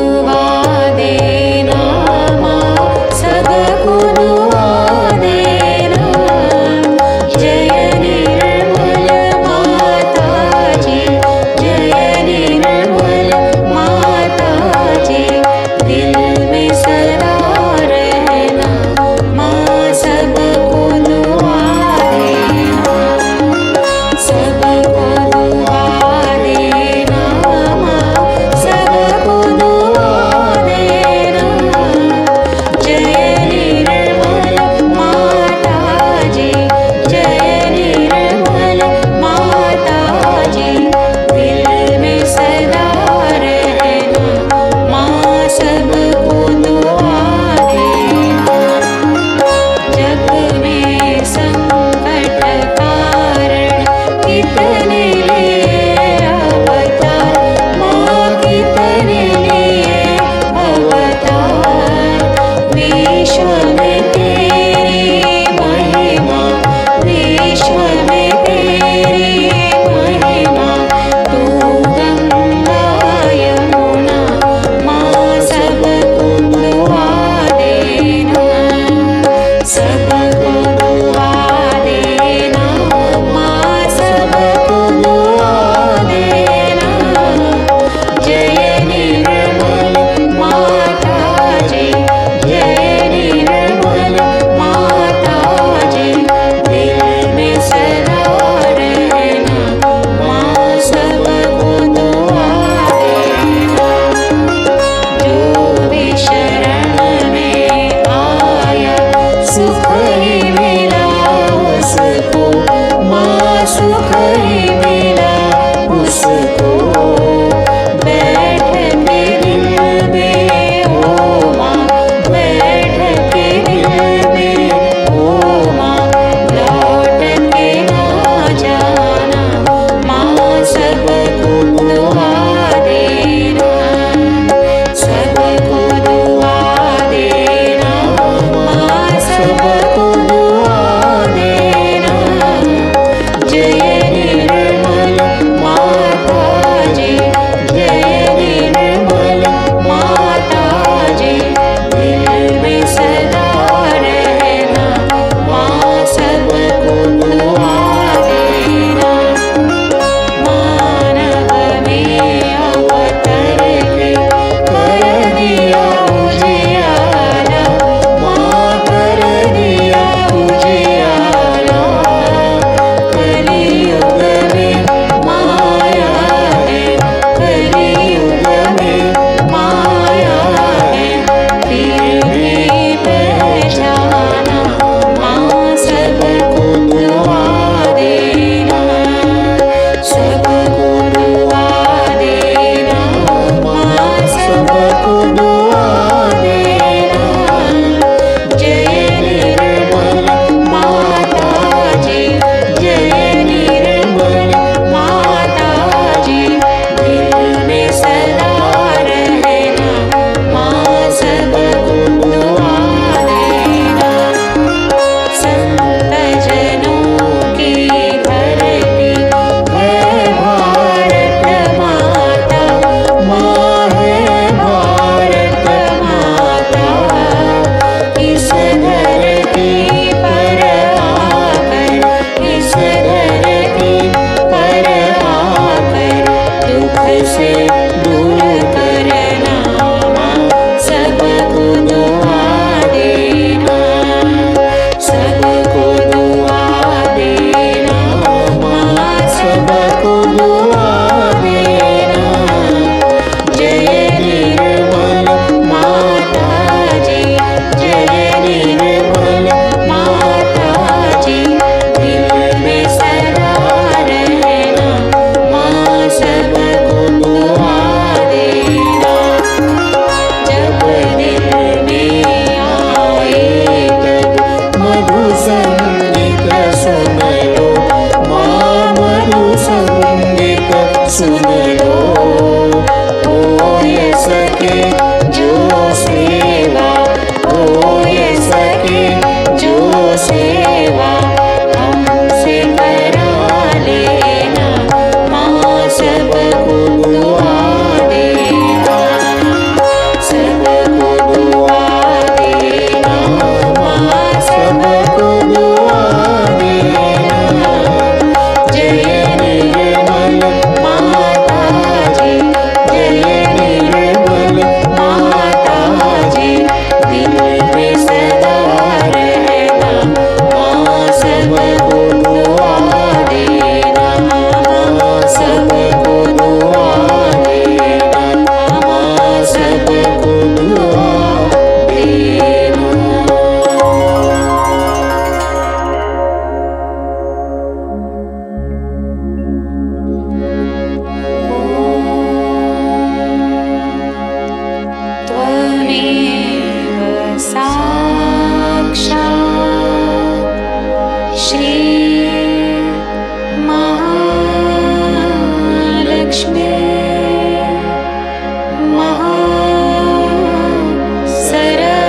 सेवा होय सके जो सेवा हमसे करा लेना माँ सबको दुआ देना सबको दुआ देना माँ सबको दुआ देना जय निर्मल माताजी जय निर्मल माताजी दिल में सदा रहना माँ सबको दुआ देना माँ सबको दुआ देना माँ सबको दुआ देना। त्वमेव साक्षात् श्री महालक्ष्मी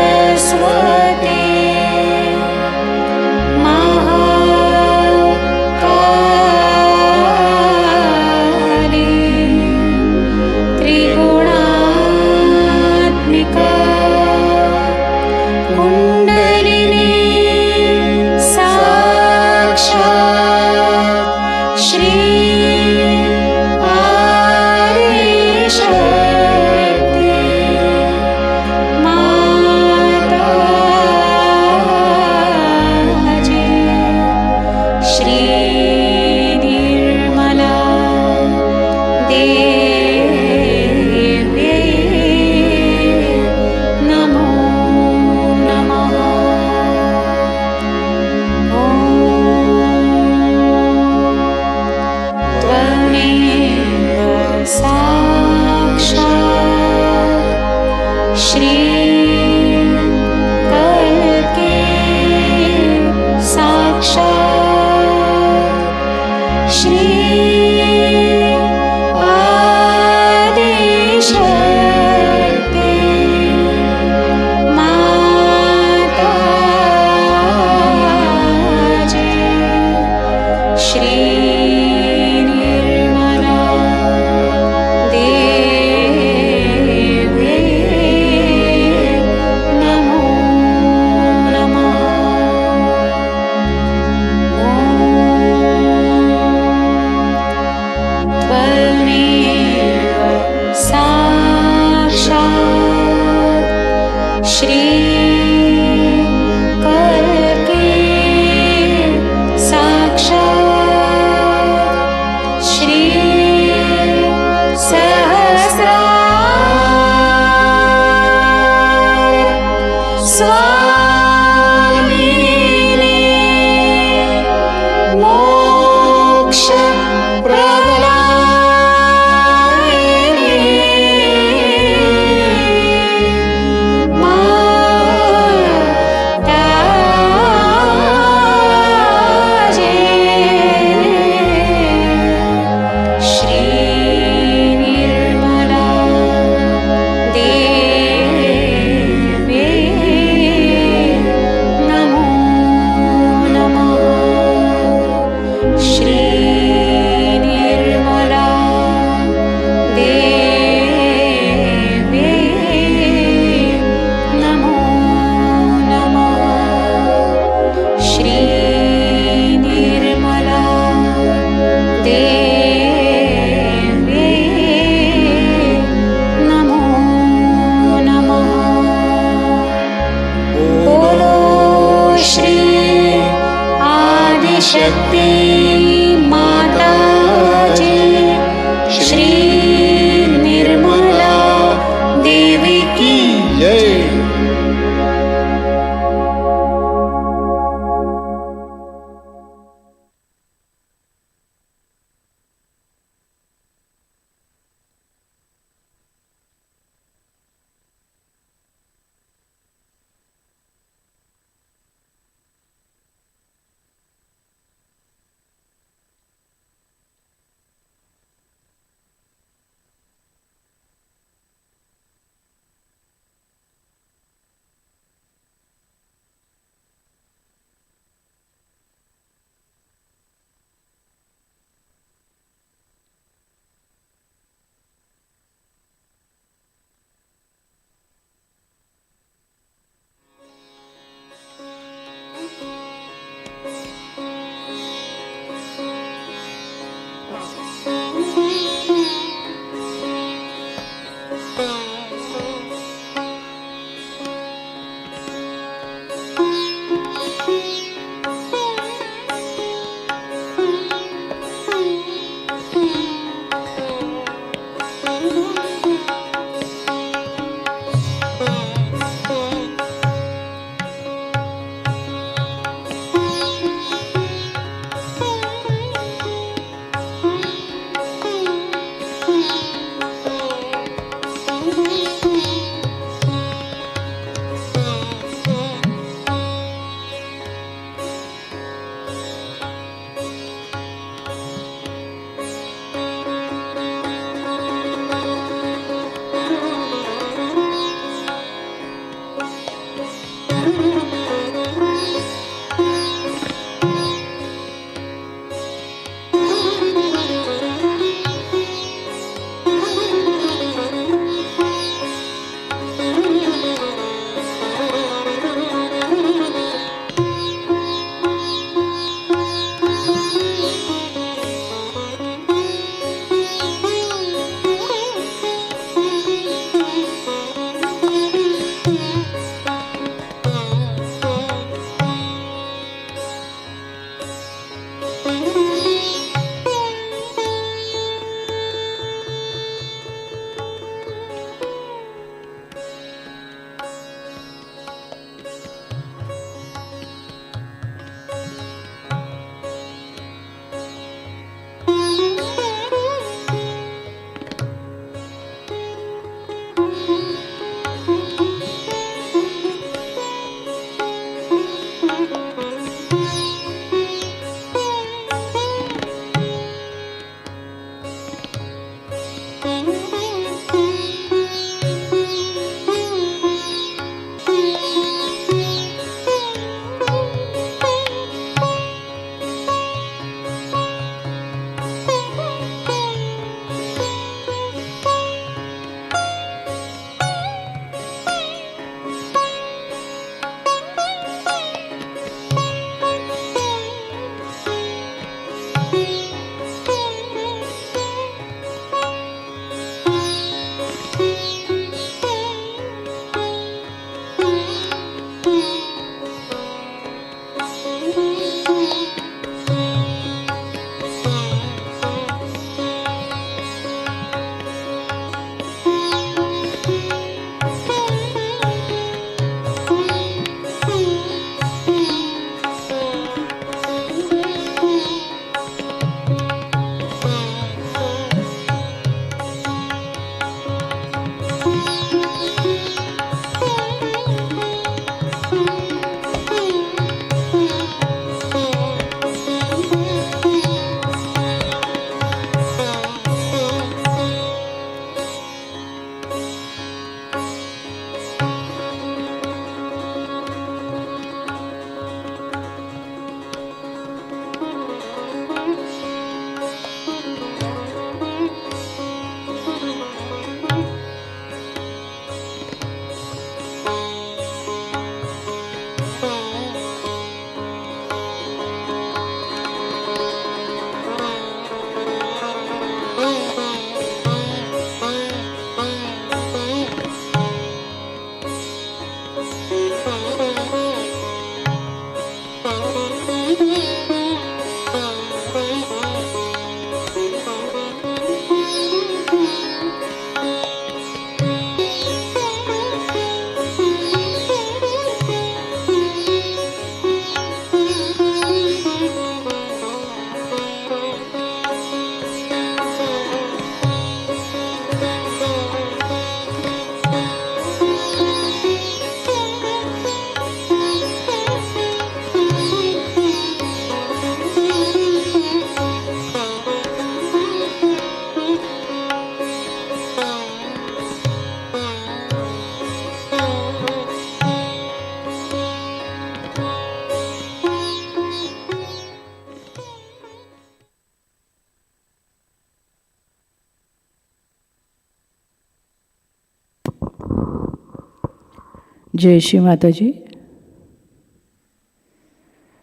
सरस्वती महाकाली त्रिगुणात्मिका कुण्डलिनी साक्षात् श्री आदिशक्ति माताजी श्री निर्मला देव्यै नमो नमः। ॐ त्वमेव साक्षात् श्री कल्के साक्षात् श्री आदिशक्ति माताजी श्री निर्मला देव्यै नमो नमः। ॐ त्वमेव साक्षात् श्री कल्के साक्षात् श्री सहस्रार स्वामिनी मोक्ष प्रदायिनी माताजी श्री निर्मला देव्यै नमो नमः। श्री निर्मला देव्यै नमो नमः। श्री निर्मला देव्यै नमो नमः। बोलो श्री आदिशक्ति माताजी श्री निर्मला देवी की जय। जय श्री माता जी।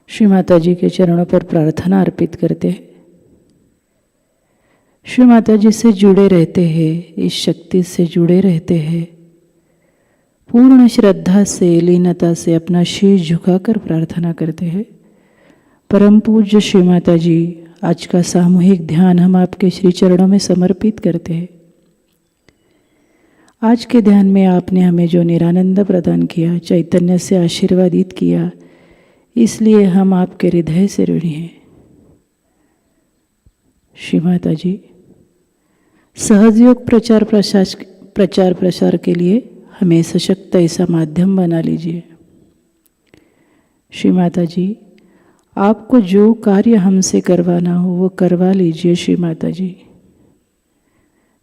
श्री माता जी के चरणों पर प्रार्थना अर्पित करते हैं। श्री माता जी से जुड़े रहते हैं, इस शक्ति से जुड़े रहते हैं। पूर्ण श्रद्धा से, लीनता से अपना शीश झुकाकर प्रार्थना करते हैं। परम पूज्य श्री माता जी, आज का सामूहिक ध्यान हम आपके श्री चरणों में समर्पित करते हैं। आज के ध्यान में आपने हमें जो निरानंद प्रदान किया, चैतन्य से आशीर्वादित किया, इसलिए हम आपके हृदय से ऋणी हैं। श्री माता जी, सहजयोग प्रचार प्रसार के लिए हमें सशक्त ऐसा माध्यम बना लीजिए। श्री माता जी, आपको जो कार्य हमसे करवाना हो वो करवा लीजिए। श्री माता जी,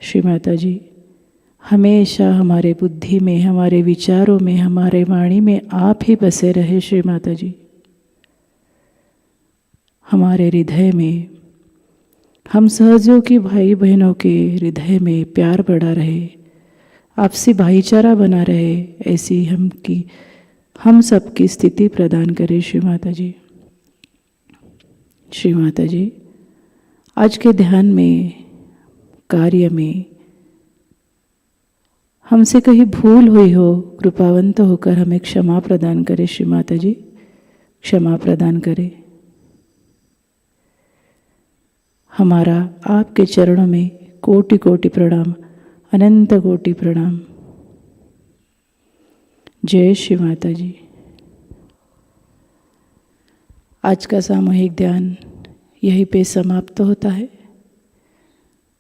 श्री माता जी, हमेशा हमारे बुद्धि में, हमारे विचारों में, हमारे वाणी में आप ही बसे रहे। श्री माता जी, हमारे हृदय में, हम सहयोगी भाई बहनों के हृदय में प्यार बढ़ा रहे, आपसी भाईचारा बना रहे, ऐसी हम सबकी स्थिति प्रदान करें। श्री माता जी, श्री माता जी, आज के ध्यान में, कार्य में हमसे कहीं भूल हुई हो, कृपावंत होकर हमें क्षमा प्रदान करें। श्री माता जी, क्षमा प्रदान करें। हमारा आपके चरणों में कोटि कोटि प्रणाम, अनंत कोटि प्रणाम। जय श्री माता जी। आज का सामूहिक ध्यान यहीं पे समाप्त होता है।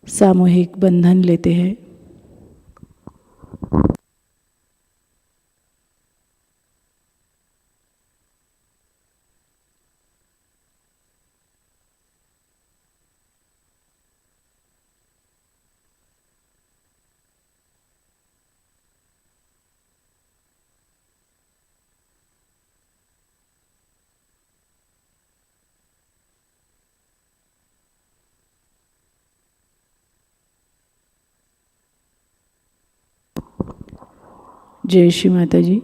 सामूहिक बंधन लेते हैं। जय श्री माता जी।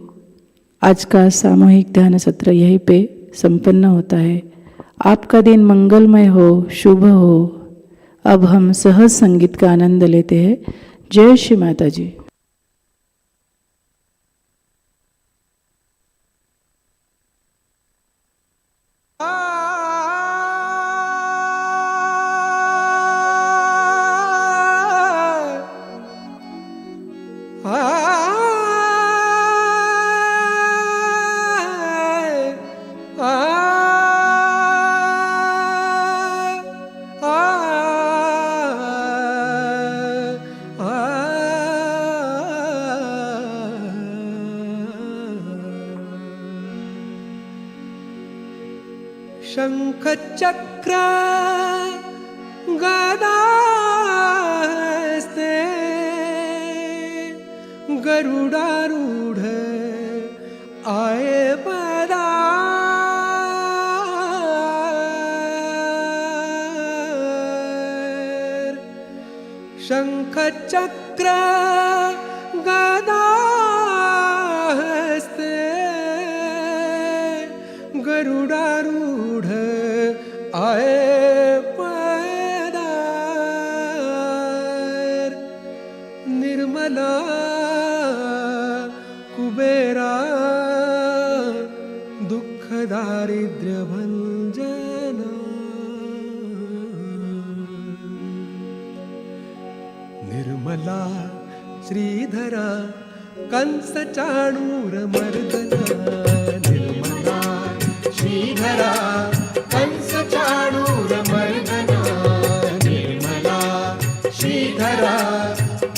आज का सामूहिक ध्यान सत्र यहीं पे संपन्न होता है। आपका दिन मंगलमय हो, शुभ हो। अब हम सहज संगीत का आनंद लेते हैं। जय श्री माता जी। शंख चक्र गदास्ते गरुडारूढ़ आए पधार। शंख चक्र गदास्ते गरुडारूढ़ आए पधार। निर्मला कुबेरा दुख दारिद्र्य भंजना। निर्मला श्रीधरा कंस चाणूर मर्दना। निर्मला श्रीधरा कंस चाणूर मर्दना। निर्मला श्रीधरा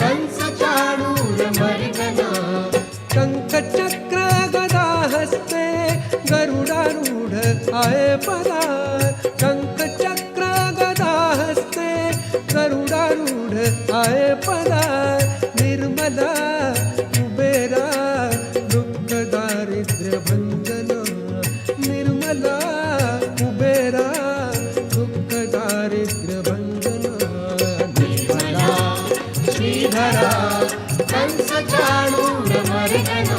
कंस चाणूर मर्दना। शंख चक्र गदा हस्ते गरुडारूढ़ आए पधार। शंख चक्र गदा हस्ते गरुडारूढ़ आए पधार। निर्मला कुबेरा दुख दारिद्र्य भंजना। निर्मला कुबेरा दुख दारिद्र्य भंजना। निर्मला श्रीधरा कंस चाणूर मर्दना।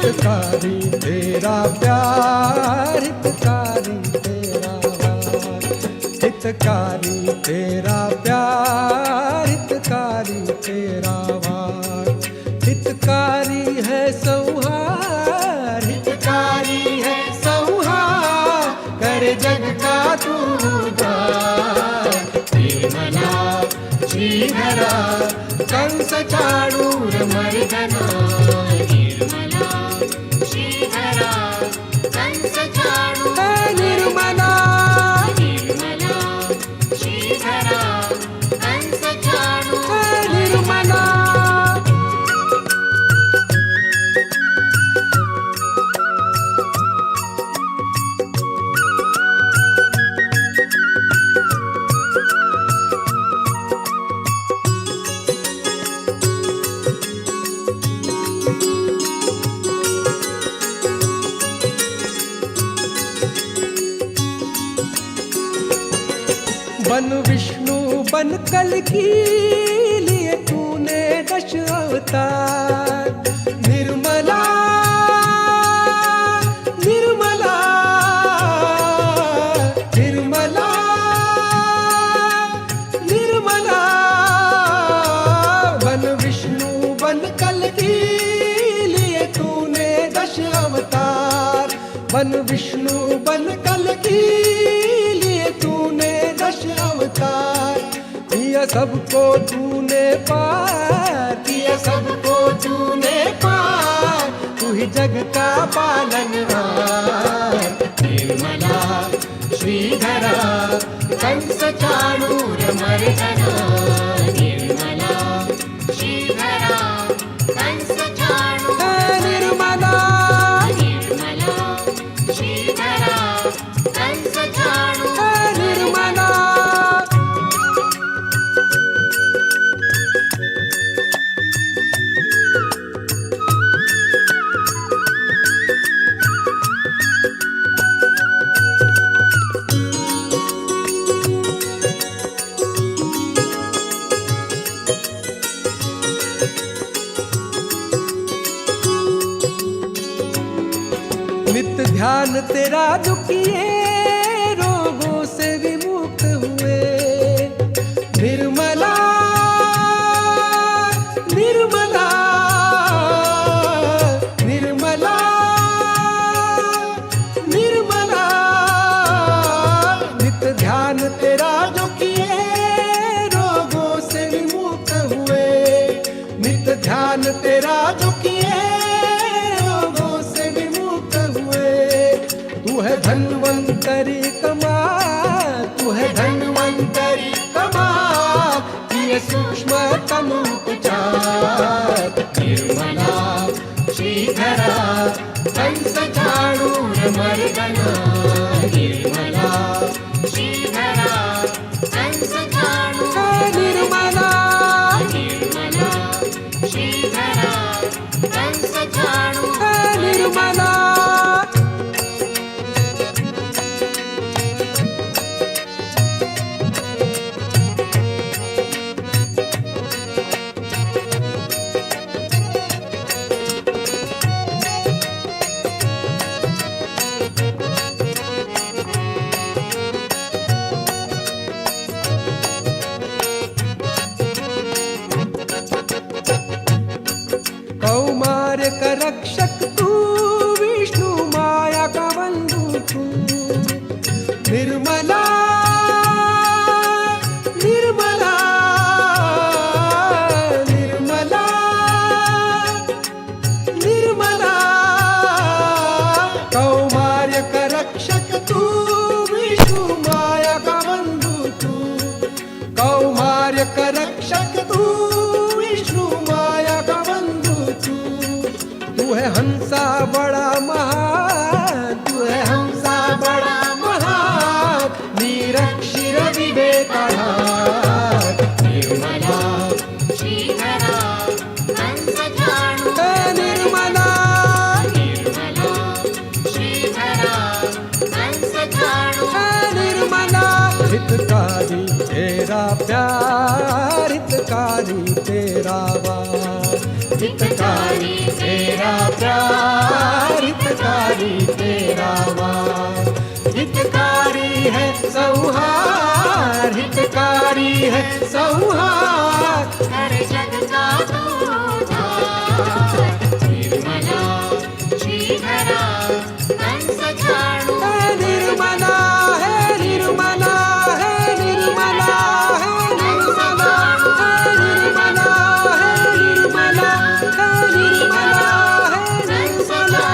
हितकारी तेरा प्यार, हितकारी तेरा वार, हितकारी तेरा प्यार, हितकारी तेरा वार, हितकारी है संहार, हितकारी है संहार, कर जग का तू उद्धार। निर्मला श्रीधरा कंस चाणूर मर्दना, निर्मला श्रीधरा कंस चाणूर, निर्मला निर्मला श्रीधरा कंस चाणूर, निर्मला। बन विष्णु बन कल की लिए तूने 10 अवतार। निर्मला निर्मला निर्मला निर्मला, बन विष्णु बन कल की लिए तूने 10 अवतार। बन विष्णु बन कल की लिए तूने 10 अवतार। किया सबको तूने पार, किया सबको तूने पार, तू ही जग का पालनहार। निर्मला श्रीधरा कंस चाणूर मर्दना, निर्मला श्रीधरा कंस चाणूर, निर्मला निर्मला श्रीधरा कंस चाणूर, निर्मला। नित ध्यान तेरा जो किए, रोगों से विमुक्त हुए। निर्मला निर्मला निर्मला निर्मला, नित ध्यान तेरा जो किए, रोगों से विमुक्त हुए। नित ध्यान तेरा जो किए, रोगों से विमुक्त हुए। तू है धन्वंतरी कमाल, तू है धन्वंतरी कमाल, ये सूक्ष्म तनु उपचार। निर्मला श्रीधरा कंस चाणूर मर्दना, निर्मला श्रीधरा कंस चाणूर, निर्मला निर्मला श्रीधरा कंस चाणूर, निर्मला। कौमार्य का रक्षक तू, विष्णु माया का बंधु तू। निर्मला निर्मला निर्मला निर्मला, कौमार्य का रक्षक तू, विष्णु माया का बंधु तू। कौमार्य का रक्षक तू, विष्णु माया का बंधु तू। तू है हंसा बड़ा महान, तू है हंसा बड़ा महान, निरक्षर विवेकाधार। निर्मला श्रीधरा कंस चाणूर, निर्मला निर्मला श्रीधरा कंस चाणूर, निर्मला। हितकारी तेरा प्यार, हितकारी तेरा वार, हितकारी तेरा प्यार, हितकारी तेरा वार, हितकारी है संहार, हितकारी है संहार, हर जग का तू उद्धार। निर्मला श्रीधरा कंस झाड़ू, निर्मला है, निर्मला है, निर्मला है, निर्मला है, निर्मला है, निर्मला है, निर्मला है, कंस निर्मला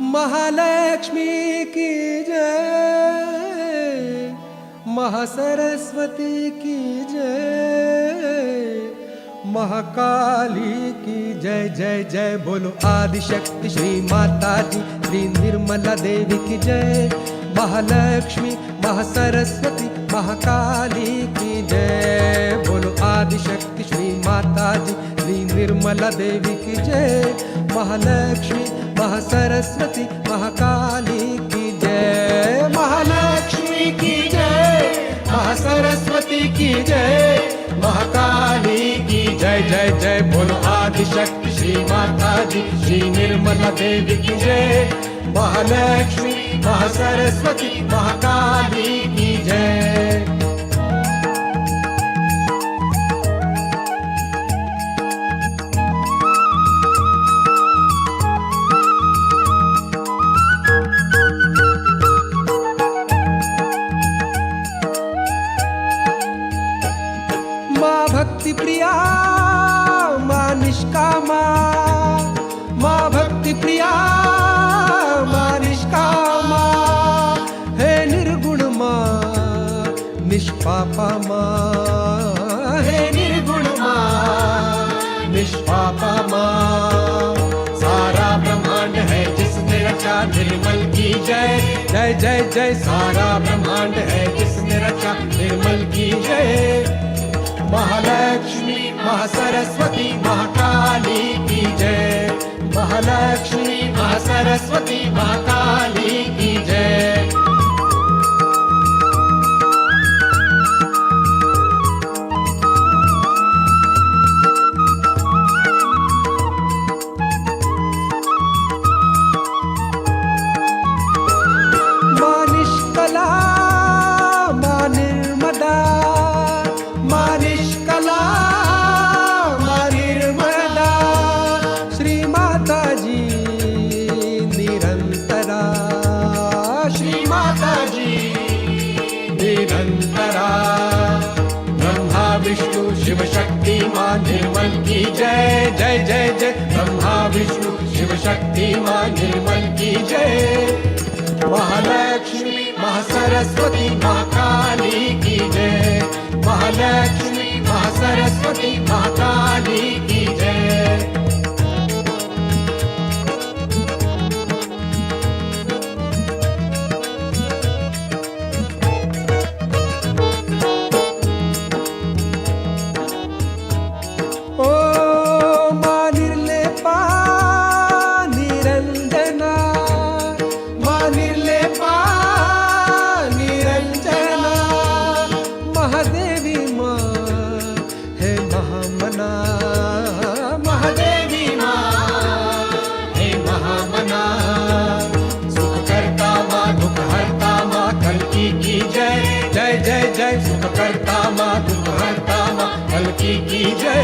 महालक्ष्मी की जय, महासरस्वती की जय, महाकाली की जय जय जय। बोलो आदिशक्ति श्री माताजी, श्री निर्मला देवी की जय। महालक्ष्मी, महासरस्वती, महाकाली की जय। बोलो आदिशक्ति श्री माताजी, श्री निर्मला देवी की जय। महालक्ष्मी, महासरस्वती, महाकाली की जय। महालक्ष्मी की जय, महासरस्वती की जय, महाकाली की जय जय जय। बोलो आदिशक्ति श्री माताजी, श्री निर्मला देवी की जय। महालक्ष्मी, महासरस्वती, महाकाली की जय। माँ भक्ति प्रिया, माँ निष्कामा, माँ भक्ति प्रिया, माँ निष्कामा, हे निर्गुण माँ, निष्पापा माँ, हे निर्गुण माँ, निष्पापा माँ। सारा ब्रह्मांड है जिसने रचा, निर्मल की जय जय जय जय। सारा ब्रह्मांड है जिसने रचा, निर्मल की जय। महालक्ष्मी, महासरस्वती, महाकाली की जय। महालक्ष्मी, महासरस्वती, महाकाली की जय। माँ निष्कला, माँ निर्मदा, माँ निष्कला, माँ निर्मला, श्री माताजी निरंतरा, श्री माताजी निरंतरा। ब्रह्मा विष्णु शिव शक्ति माँ निर्मल की जय जय जय जय। ब्रह्मा विष्णु शिव शक्ति माँ निर्मल की जय। महालक्ष्मी, महासरस्वती, महाकाली की जय। महालक्ष्मी, महासरस्वती, महाकाली की जय। ओ माँ निर्लेपा निरंजना, माँ निर्लेपा निरंजना, महादेवी माँ है महामना, महादेवी माँ है महामना। सुख करता माँ, दुख हरता माँ, कल्की की जय जय जय जय। सुख करता माँ, दुख हरता माँ, कल्की की जय।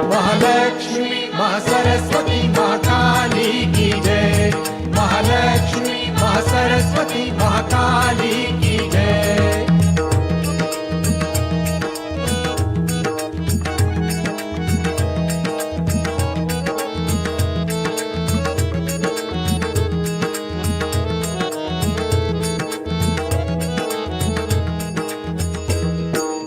महालक्ष्मी, महासरस्वती, महाकाली की जय। महालक्ष्मी, महासरस्वती, महाकाली की जय।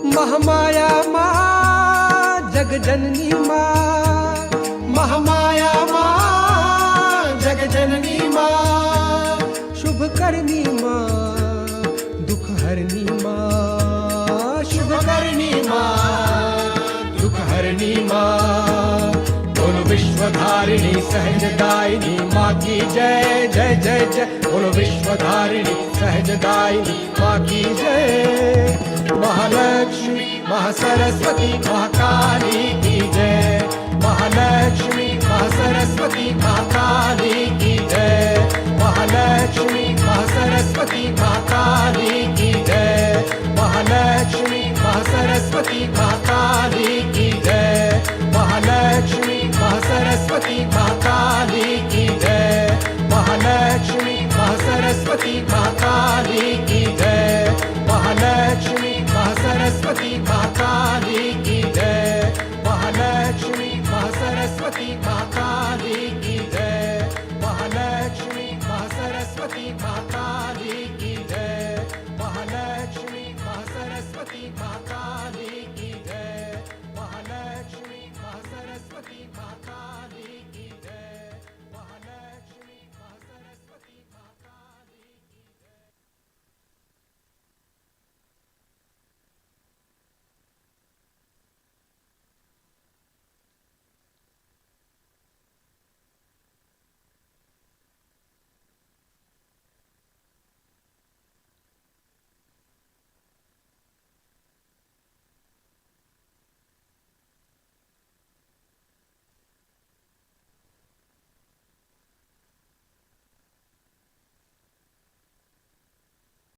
महामाया माँ जग जननी माँ, महामाया माँ जग जननी माँ। शुभ करनी माँ, दुख हरनी माँ, शुभ करनी माँ, दुख हरनी माँ। बोलो विश्वधारिणी सहजदायिनी माँ की जय जय जय जय। बोलो विश्वधारिणी सहजदायिनी माँ की जय। महालक्ष्मी महासरस्वती महाकाली की जय। महालक्ष्मी महासरस्वती महाकाली की जय। महालक्ष्मी महासरस्वती